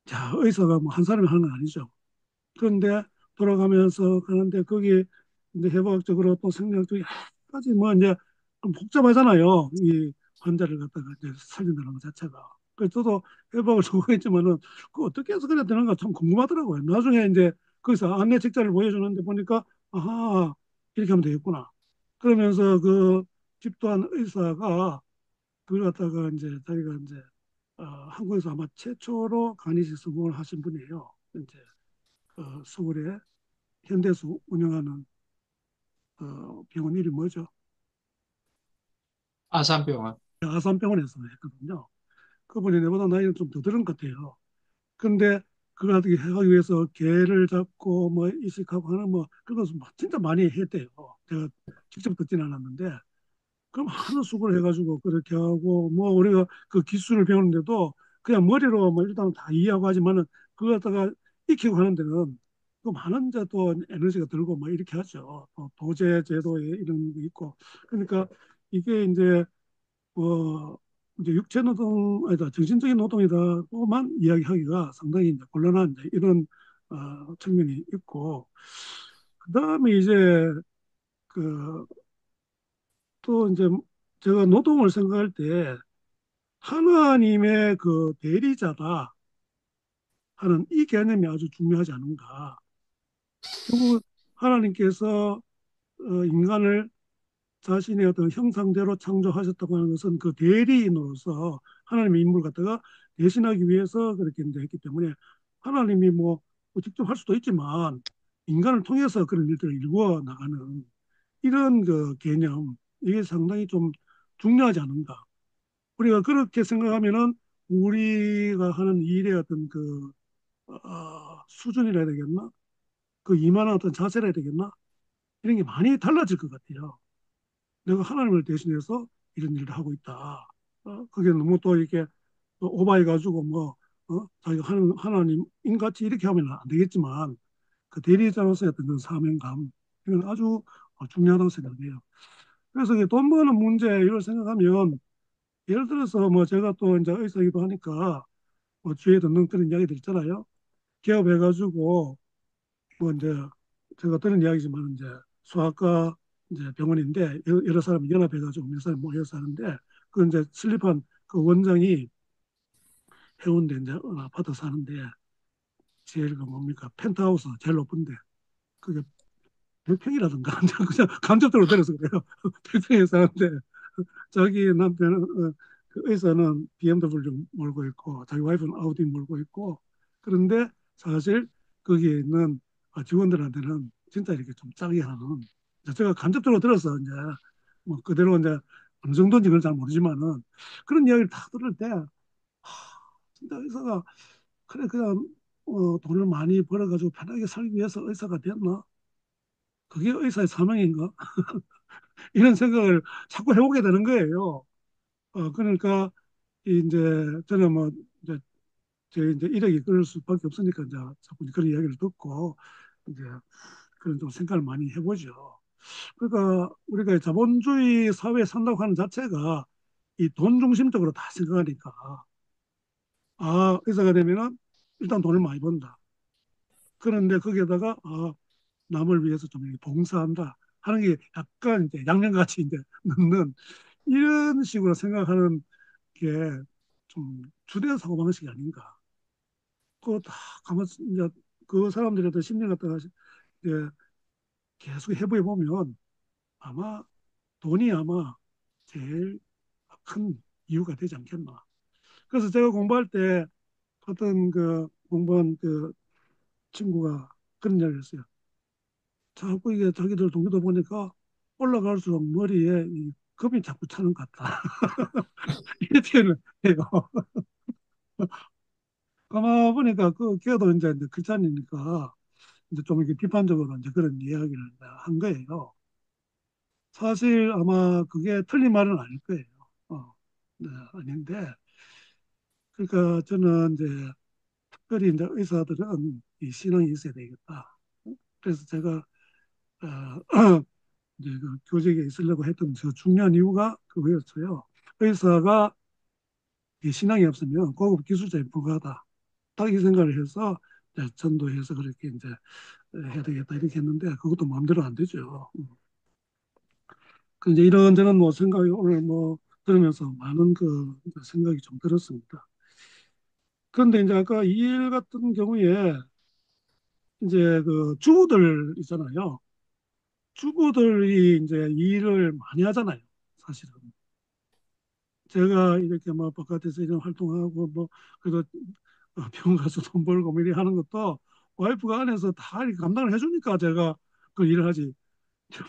자 의사가 뭐 한 사람이 하는 건 아니죠. 그런데 돌아가면서 가는데 거기 이제 해부학적으로 또 생리학적으로 여러 가지 뭐 이제 좀 복잡하잖아요. 이 환자를 갖다가 이제 살린다는 것 자체가. 그래서 저도 해부학을 전공했지만은 그 어떻게 해서 그래야 되는가 참 궁금하더라고요. 나중에 이제 거기서 안내 책자를 보여주는데 보니까 아하 이렇게 하면 되겠구나. 그러면서 그 집도한 의사가 그걸 갖다가 이제 자기가 이제 한국에서 아마 최초로 간이식 성공을 하신 분이에요. 이제 서울에 현대에서 운영하는 병원 이름이 뭐죠? 아산병원. 아산병원에서 했거든요. 그분이 내보다 나이는 좀 더 들은 것 같아요. 근데 그걸 어떻게 하기 위해서 개를 잡고 뭐 이식하고 하는 뭐 그런 것을 진짜 많이 했대요. 제가 직접 듣지는 않았는데 그럼 하는 수고를 해가지고 그렇게 하고 뭐 우리가 그 기술을 배우는데도 그냥 머리로 뭐 일단 다 이해하고 하지만은 그걸 갖다가 익히고 하는 데는 그 많은 이제 또 에너지가 들고 막 이렇게 하죠. 또 도제 제도에 이런 게 있고 그러니까 이게 어 이제 육체 노동 아니다 정신적인 노동이다고만 이야기하기가 상당히 이제 곤란한 이제 이런 측면이 있고 그다음에 이제 그 또 이제 제가 노동을 생각할 때 하나님의 그 대리자다 하는 이 개념이 아주 중요하지 않은가. 결국 하나님께서 인간을 자신의 어떤 형상대로 창조하셨다고 하는 것은 그 대리인으로서 하나님의 인물을 갖다가 대신하기 위해서 그렇게 이제 했기 때문에 하나님이 뭐 직접 할 수도 있지만 인간을 통해서 그런 일들을 이루어 나가는 이런 그 개념 이게 상당히 좀 중요하지 않은가. 우리가 그렇게 생각하면은 우리가 하는 일의 어떤 수준이라 해야 되겠나? 그 임하는 어떤 자세라 해야 되겠나? 이런 게 많이 달라질 것 같아요. 내가 하나님을 대신해서 이런 일을 하고 있다. 그게 너무 또 이렇게 또 오바해가지고 자기가 하나님 인같이 이렇게 하면 안 되겠지만 그 대리자로서의 어떤 그 사명감 이건 아주 중요하다고 생각해요. 그래서 이게 돈 버는 문제 이걸 생각하면 예를 들어서 뭐 제가 또 이제 의사이기도 하니까 뭐 주위에 듣는 그런 이야기들 있잖아요. 개업해가지고 뭐 이제 제가 들은 이야기지만 이제 소아과 이제 병원인데 여러 사람이 연합해가지고 몇 사람이 모여서 하는데 그 이제 설립한 그 원장이 해운대 이제 아파트 사는데 제일 그 뭡니까 펜트하우스 제일 높은데 그게 100평이라든가 그냥 간접적으로 들어서 그래요. 100평에 사는데 자기 남편은 그 의사는 BMW 몰고 있고 자기 와이프는 아우디 몰고 있고 그런데 사실 거기에 있는 직원들한테는 진짜 이렇게 좀 짜게 하는 제가 간접적으로 들어서 이제 뭐 그대로 이제 어느 정도인지 그걸 잘 모르지만은 그런 이야기를 다 들을 때 진짜 의사가 그래 그냥 돈을 많이 벌어가지고 편하게 살기 위해서 의사가 됐나? 그게 의사의 사명인가? 이런 생각을 자꾸 해보게 되는 거예요. 그러니까 이제 저는 뭐 이제 제 이제 이력이 그럴 수밖에 없으니까 이제 자꾸 그런 이야기를 듣고 이제 그런 좀 생각을 많이 해보죠. 그러니까 우리가 자본주의 사회에 산다고 하는 자체가 이 돈 중심적으로 다 생각하니까 의사가 되면은 일단 돈을 많이 번다. 그런데 거기에다가 남을 위해서 좀 이렇게 봉사한다 하는 게 약간 이제 양념같이 이제 넣는 이런 식으로 생각하는 게 좀 주된 사고방식이 아닌가. 그거 다 가만 이제 그 사람들의 어떤 심리 갖다가 이제 계속 해부해 보면 아마 돈이 아마 제일 큰 이유가 되지 않겠나. 그래서 제가 공부할 때 어떤 그 공부한 그 친구가 그런 이야기를 했어요. 자꾸 이게 자기들 동기도 보니까 올라갈수록 머리에 이 금이 자꾸 차는 것 같다. 이렇게 표현을 해요. 아마 보니까 그 걔도 이제 크리스찬이니까 이제 좀 이렇게 비판적으로 이제 그런 이야기를 한 거예요. 사실 아마 그게 틀린 말은 아닐 거예요. 네, 아닌데, 그러니까 저는 이제 특별히 이제 의사들은 이 신앙이 있어야 되겠다. 그래서 제가 이제 그 교직에 있으려고 했던 저 중요한 이유가 그거였어요. 의사가 이 신앙이 없으면 고급 기술자에 불과하다. 딱 이 생각을 해서 이제 전도해서 그렇게 이제 해야 되겠다 이렇게 했는데 그것도 마음대로 안 되죠. 그 이제 이런저런 뭐 생각이 오늘 뭐 들으면서 많은 그 생각이 좀 들었습니다. 그런데 이제 아까 이 일 같은 경우에 이제 그 주부들 있잖아요. 주부들이 이제 이 일을 많이 하잖아요. 사실은. 제가 이렇게 뭐 바깥에서 이런 활동하고 뭐 그래도 병원 가서 돈 벌고 뭐 이렇게 하는 것도 와이프가 안에서 다 이렇게 감당을 해주니까 제가 그 일을 하지.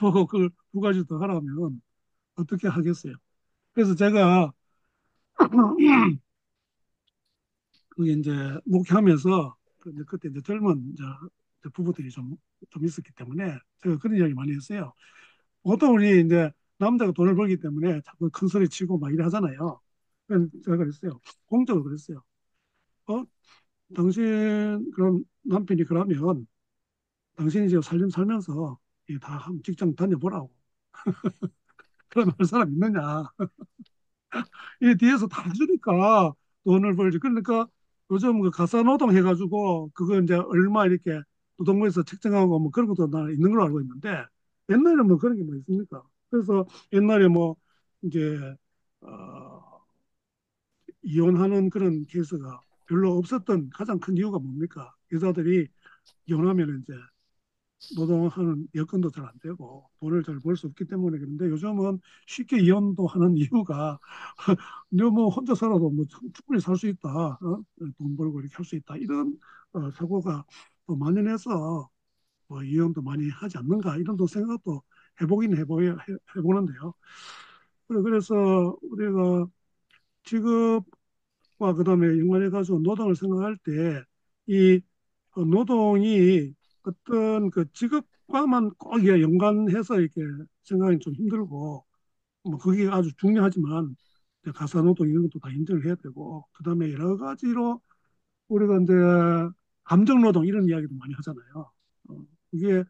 보고 그걸 두 가지 더 하라면 어떻게 하겠어요. 그래서 제가 그게 이제 목회하면서 그때 이제 젊은 부부들이 좀 있었기 때문에 제가 그런 이야기 많이 했어요. 보통 우리 이제 남자가 돈을 벌기 때문에 자꾸 큰 소리 치고 막 이래 하잖아요. 그래서 제가 그랬어요. 공적으로 그랬어요. 어? 당신 그럼 남편이 그러면 당신이 이제 살면서 다 한 직장 다녀보라고. 그러면 할 사람 있느냐? 이 뒤에서 다 해주니까 돈을 벌지. 그러니까 요즘 그 가사노동 해가지고 그거 이제 얼마 이렇게 노동부에서 책정하고 뭐 그런 것도 나 있는 걸로 알고 있는데 옛날에 뭐 그런 게 뭐 있습니까? 그래서 옛날에 뭐 이제 어, 이혼하는 그런 케이스가 별로 없었던 가장 큰 이유가 뭡니까? 여자들이 이혼하면 이제 노동하는 여건도 잘 안 되고 돈을 잘 벌 수 없기 때문에 그런데 요즘은 쉽게 이혼도 하는 이유가 너뭐 혼자 살아도 뭐 충분히 살 수 있다. 돈 벌고 이렇게 할 수 있다. 이런 사고가 또 만연해서 뭐 이혼도 많이 하지 않는가 이런 또 생각도 해보는데요. 그래서 우리가 직업과 그다음에 연관해가지고 노동을 생각할 때 이 노동이 어떤 그 직업과만 꼭 이게 연관해서 이렇게 생각이 좀 힘들고 뭐 그게 아주 중요하지만 이제 가사노동 이런 것도 다 인정을 해야 되고 그다음에 여러 가지로 우리가 이제 감정노동 이런 이야기도 많이 하잖아요. 이게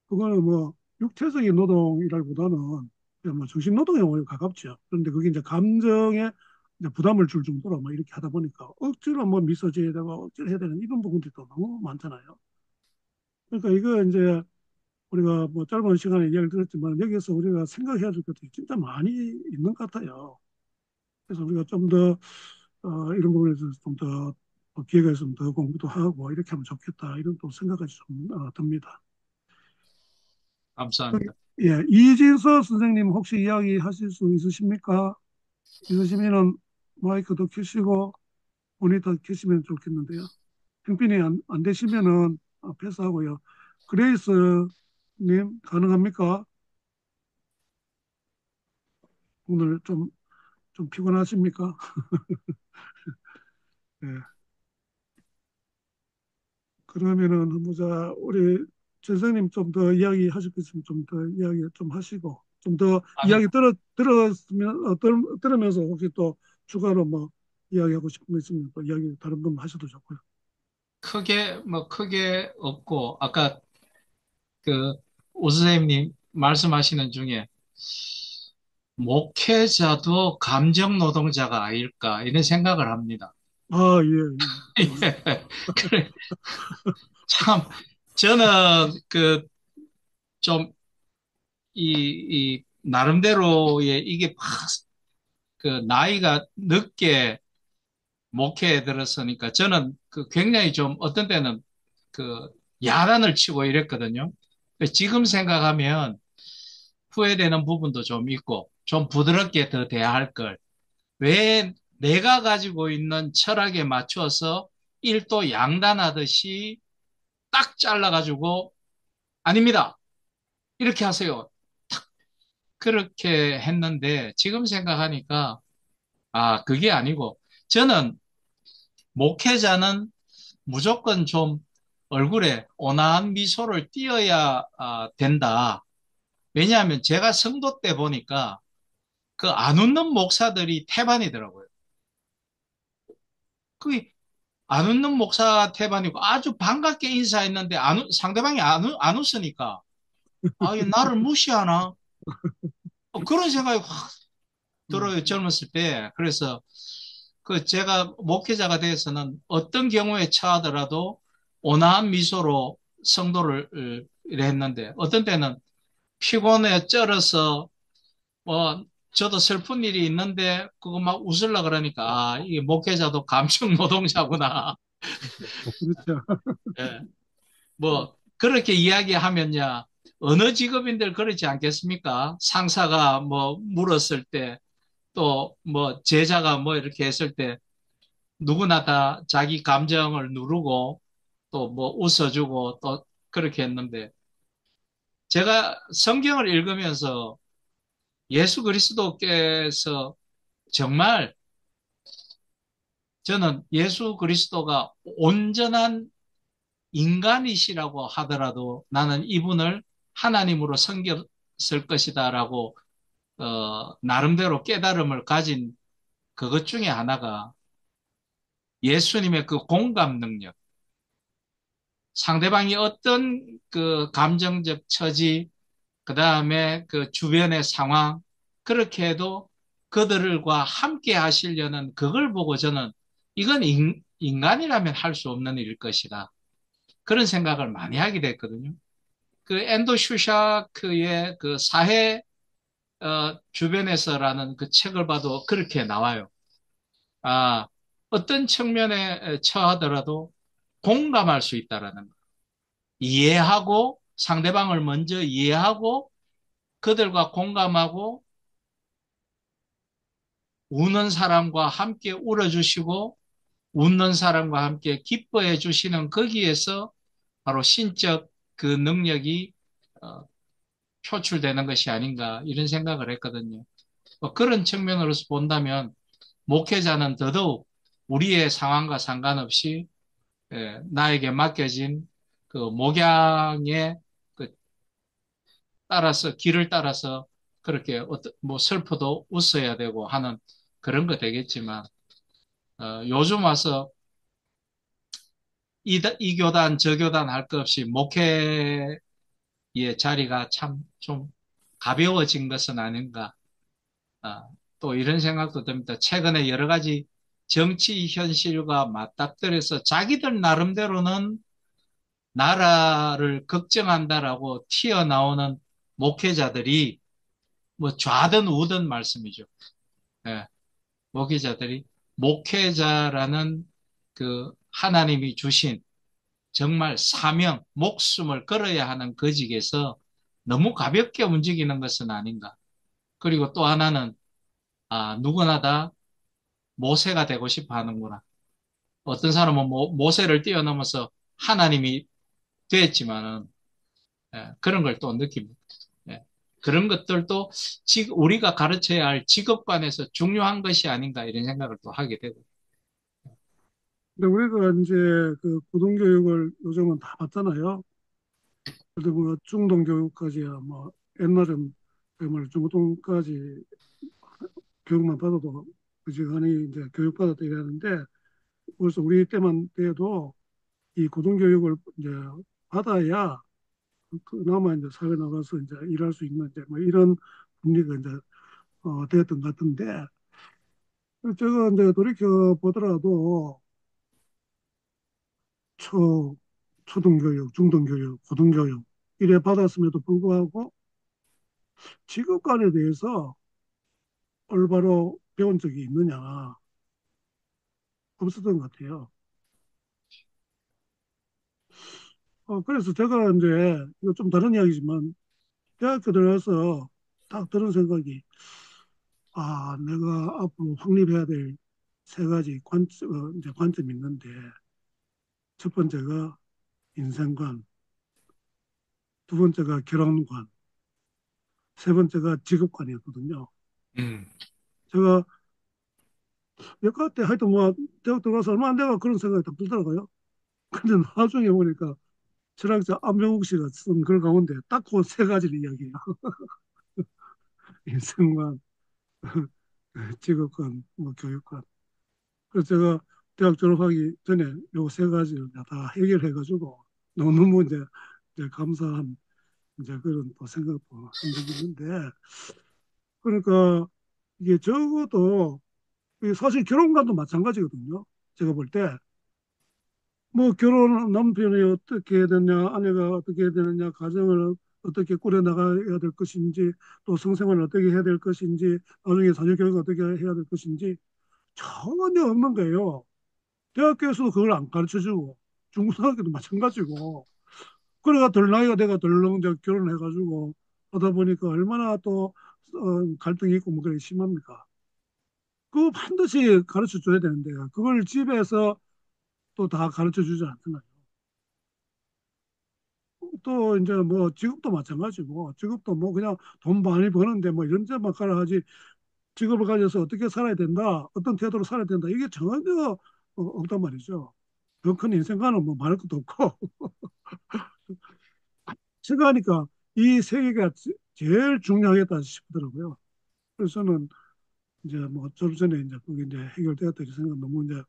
그거는 뭐 육체적인 노동이라기보다는 그냥 뭐 정신노동에 오히려 가깝죠. 그런데 그게 이제 감정에 이제 부담을 줄 정도로 막 이렇게 하다 보니까 억지로 뭐 미소 지어야 되고 억지로 해야 되는 이런 부분들이 또 너무 많잖아요. 그러니까 이거 이제 우리가 뭐 짧은 시간에 이야기를 들었지만 여기서 우리가 생각해야 될 것들이 진짜 많이 있는 것 같아요. 그래서 우리가 좀 더 이런 부분에 대해서 좀 더 기회가 있으면 더 공부도 하고 이렇게 하면 좋겠다 이런 또 생각이 좀 듭니다. 감사합니다. 예, 이진서 선생님 혹시 이야기 하실 수 있으십니까? 있으시면은 마이크도 켜시고 모니터 켜시면 좋겠는데요. 형편이 안 되시면은 패스하고요. 그레이스님 가능합니까? 오늘 좀 피곤하십니까? 예. 그러면은 보자 우리 선생님 좀 더 이야기 하실 거 있으면 좀 더 이야기 좀 하시고 좀 더 아니, 이야기 들었으면 들으면서 혹시 또 추가로 뭐 이야기하고 싶은 거 있으면 또 이야기 다른 분 하셔도 좋고요. 크게 없고, 아까 그, 오 선생님 말씀하시는 중에, 목회자도 감정 노동자가 아닐까, 이런 생각을 합니다. 아, 예, 예. 예. 그래, 참, 저는 좀, 나름대로의 이게 나이가 늦게 목회에 들었으니까, 저는 굉장히 좀, 어떤 때는 그, 야단을 치고 이랬거든요. 지금 생각하면, 후회되는 부분도 좀 있고, 좀 부드럽게 더 대할 걸. 왜 내가 가지고 있는 철학에 맞춰서 일도 양단하듯이 딱 잘라가지고, 아닙니다. 이렇게 하세요. 그렇게 했는데, 지금 생각하니까, 그게 아니고, 저는 목회자는 무조건 좀 얼굴에 온화한 미소를 띄어야 된다. 왜냐하면 제가 성도 때 보니까 그 안 웃는 목사들이 태반이더라고요. 그 안 웃는 목사 태반이고 아주 반갑게 인사했는데 상대방이 안 웃으니까 얘 나를 무시하나? 그런 생각이 확 음, 들어요, 젊었을 때. 그래서 제가 목회자가 돼서는 어떤 경우에 처하더라도 온화한 미소로 성도를 했는데 어떤 때는 피곤해 쩔어서 뭐 저도 슬픈 일이 있는데 그거 막 웃으려 그러니까 이게 목회자도 감정 노동자구나. 그렇죠. 예. 뭐 그렇게 이야기하면야 어느 직업인들 그렇지 않겠습니까? 상사가 뭐 물었을 때 또 뭐 제자가 뭐 이렇게 했을 때 누구나 다 자기 감정을 누르고 또 뭐 웃어주고 또 그렇게 했는데 제가 성경을 읽으면서 예수 그리스도께서 정말 저는 예수 그리스도가 온전한 인간이시라고 하더라도 나는 이분을 하나님으로 섬겼을 것이다라고 나름대로 깨달음을 가진 그것 중에 하나가 예수님의 그 공감 능력, 상대방이 어떤 그 감정적 처지, 그 다음에 그 주변의 상황, 그렇게 해도 그들과 함께 하시려는 그걸 보고 저는 이건 인간이라면 할 수 없는 일일 것이다. 그런 생각을 많이 하게 됐거든요. 그 앤도 슈샤크의 그 사회 주변에서라는 그 책을 봐도 그렇게 나와요. 아, 어떤 측면에 처하더라도 공감할 수 있다라는 거. 이해하고 상대방을 먼저 이해하고 그들과 공감하고 우는 사람과 함께 울어주시고 웃는 사람과 함께 기뻐해 주시는 거기에서 바로 신적 그 능력이 어, 표출되는 것이 아닌가 이런 생각을 했거든요. 뭐 그런 측면으로서 본다면 목회자는 더더욱 우리의 상황과 상관없이 나에게 맡겨진 그 목양에 그 따라서 길을 따라서 그렇게 뭐 슬퍼도 웃어야 되고 하는 그런 거 되겠지만 요즘 와서 이 교단 저 교단 할 것 없이 목회의 자리가 참 좀 가벼워진 것은 아닌가. 아, 또 이런 생각도 듭니다. 최근에 여러 가지 정치 현실과 맞닥뜨려서 자기들 나름대로는 나라를 걱정한다라고 튀어나오는 목회자들이 뭐 좌든 우든 말씀이죠. 예, 목회자들이 목회자라는 그 하나님이 주신 정말 사명, 목숨을 걸어야 하는 거직에서 너무 가볍게 움직이는 것은 아닌가. 그리고 또 하나는 누구나 다 모세가 되고 싶어 하는구나. 어떤 사람은 모세를 뛰어넘어서 하나님이 됐지만은 그런 걸 또 느낍니다. 예. 그런 것들도 우리가 가르쳐야 할 직업관에서 중요한 것이 아닌가 이런 생각을 또 하게 되고. 근데 우리가 이제 그 고등교육을 요즘은 다 받잖아요. 그래도 뭐 중등교육까지야 뭐 옛날엔 정말 중고등까지 교육만 받아도 그지간히 이제 교육받았다 이랬는데 벌써 우리 때만 돼도 이 고등교육을 이제 받아야 그나마 이제 사회 나가서 이제 일할 수 있는 이제 뭐 이런 분위기가 이제 되었던 것 같은데 제가 이제 돌이켜 보더라도 초 초등교육, 중등교육, 고등교육 이래 받았음에도 불구하고 직업관에 대해서 올바로 배운 적이 있느냐 없었던 것 같아요. 그래서 제가 이제 이거 좀 다른 이야기지만 대학교 들어서 딱 드는 생각이 내가 앞으로 확립해야 될 세 가지 이제 관점이 있는데 첫 번째가 인생관, 두 번째가 결혼관, 세 번째가 직업관이었거든요. 음. 제가 여가 때 하여튼 뭐 대학 들어가서 얼마 안 돼가 그런 생각이 딱 들더라고요. 근데 나중에 보니까 철학자 안병욱 씨가 쓴 글 가운데 딱 그 세 가지를 이야기해요. 인생관, 직업관, 뭐 교육관. 그래서 제가 대학 졸업하기 전에 요 세 가지를 다 해결해가지고 너무 이제 감사한 이제 그런 또 생각도 한 적이 있는데 그러니까 이게 적어도 사실 결혼관도 마찬가지거든요. 제가 볼 때 뭐 결혼 남편이 어떻게 해야 되냐, 아내가 어떻게 해야 되느냐, 가정을 어떻게 꾸려 나가야 될 것인지, 또 성생활을 어떻게 해야 될 것인지, 나중에 자녀 교육을 어떻게 해야 될 것인지 전혀 없는 거예요. 대학교에서도 그걸 안 가르쳐 주고, 중고등학교도 마찬가지고, 그래가 덜 나이가 내가 덜렁 이제 결혼해가지고 하다 보니까 얼마나 또 갈등이 있고 뭐 그래 심합니까? 그거 반드시 가르쳐 줘야 되는데, 그걸 집에서 또 다 가르쳐 주지 않잖아요. 또 이제 뭐 직업도 마찬가지고 직업도 뭐 그냥 돈 많이 버는데 뭐 이런 데만 가라 하지 직업을 가져서 어떻게 살아야 된다 어떤 태도로 살아야 된다 이게 전혀 없단 말이죠. 더 큰 인생관은 뭐 말할 것도 없고 제가 하니까 이 세 개가 제일 중요하겠다 싶더라고요. 그래서 저는 이제 뭐 좀 전에 이제 그게 이제 해결되었다 이 생각 너무 이제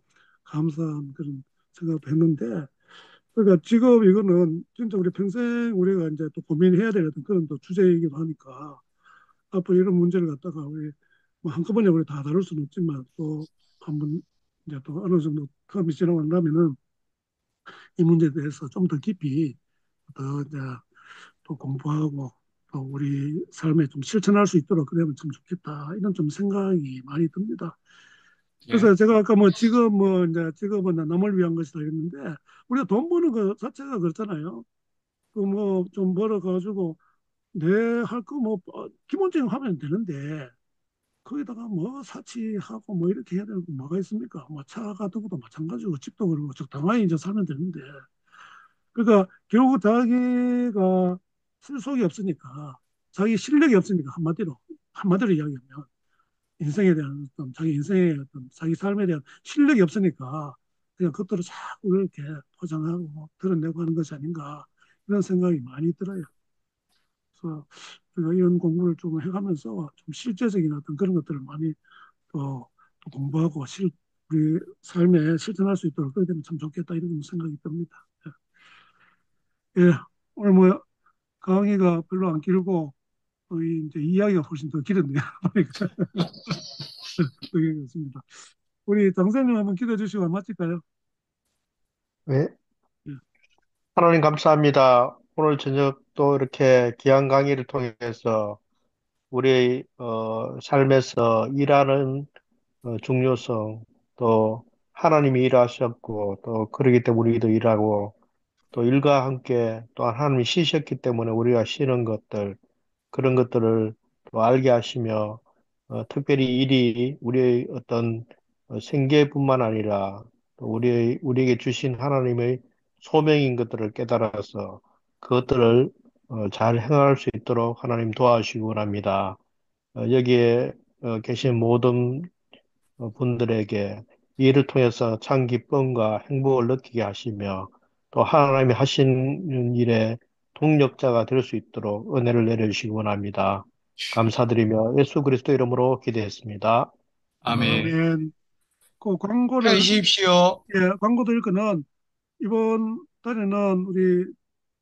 감사한 그런 생각도 했는데 그러니까 지금 이거는 진짜 우리 평생 우리가 이제 또 고민해야 될 어떤 그런 또 주제이기도 하니까 앞으로 이런 문제를 갖다가 우리 뭐 한꺼번에 우리 다 다룰 수는 없지만 또 한번 이제 또 어느 정도 텀이 지나고 나면은 이 문제에 대해서 좀 더 깊이 더 이제 또 공부하고 또 우리 삶에 좀 실천할 수 있도록 그러면 참 좋겠다 이런 좀 생각이 많이 듭니다. 예, 그래서 제가 아까 뭐 지금 뭐 이제 직업은 남을 위한 것이다 이랬는데 우리가 돈 버는 거 자체가 그렇잖아요. 그 뭐 좀 벌어가지고 내 할 거 뭐 기본적인 거 하면 되는데 거기다가 뭐 사치하고 뭐 이렇게 해야 되는 거 뭐가 있습니까? 뭐 차 같은 것도 마찬가지고 집도 그러고 적당히 이제 살면 되는데 그러니까 결국 자기가 실속이 없으니까 자기 실력이 없으니까 한마디로 이야기하면 인생에 대한 어떤 자기 인생의 어떤 자기 삶에 대한 실력이 없으니까 그냥 그것들을 자꾸 이렇게 포장하고 드러내고 하는 것이 아닌가 이런 생각이 많이 들어요. 그래서 제가 이런 공부를 좀 해가면서 좀 실제적인 어떤 그런 것들을 많이 또 공부하고 우리 삶에 실천할 수 있도록 그렇게 되면 참 좋겠다 이런 생각이 듭니다. 예, 예, 오늘 뭐 강의가 별로 안 길고 거의 이제 이야기가 훨씬 더 길었네요. 그러니까 그게 그렇습니다. 우리 장사님 한번 기도해 주시고 마칠까요? 네, 예, 하나님 감사합니다. 오늘 저녁 또 이렇게 귀한 강의를 통해서 우리의 삶에서 일하는 중요성, 또 하나님이 일하셨고, 또 그러기 때문에 우리도 일하고, 또 일과 함께 또 하나님이 쉬셨기 때문에 우리가 쉬는 것들, 그런 것들을 또 알게 하시며, 특별히 일이 우리의 어떤 생계뿐만 아니라 또 우리에게 주신 하나님의 소명인 것들을 깨달아서 그것들을 잘 행할 수 있도록 하나님 도와주시기 원합니다. 여기에 계신 모든 분들에게 이를 통해서 참 기쁨과 행복을 느끼게 하시며 또 하나님이 하시는 일에 동력자가 될 수 있도록 은혜를 내려주시기 원합니다. 감사드리며 예수 그리스도 이름으로 기도했습니다. 아멘. 아멘. 그 광고를 펴주십시오. 예, 광고 드릴 거는 이번 달에는 우리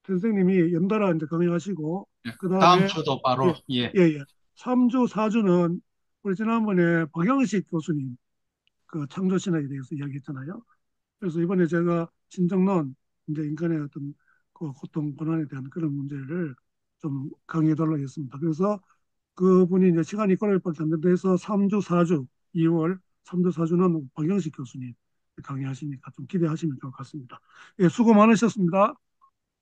선생님이 연달아 이제 강의하시고 예, 그 다음 다음에 주도 예, 바로, 예. 예, 예. 3주, 4주는 우리 지난번에 박영식 교수님 그 창조신학에 대해서 이야기했잖아요. 그래서 이번에 제가 진정론 이제 인간의 어떤 그 고통, 고난에 대한 그런 문제를 좀 강의해 달라고 했습니다. 그래서 그분이 이제 시간이 꼬라박히 안 된다 해서 3주, 4주, 2월 3주, 4주는 박영식 교수님 강의하시니까 좀 기대하시면 좋을 것 같습니다. 예, 수고 많으셨습니다.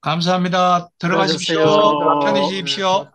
감사합니다. 수고하셨어요. 들어가십시오. 편히 네. 쉬십시오.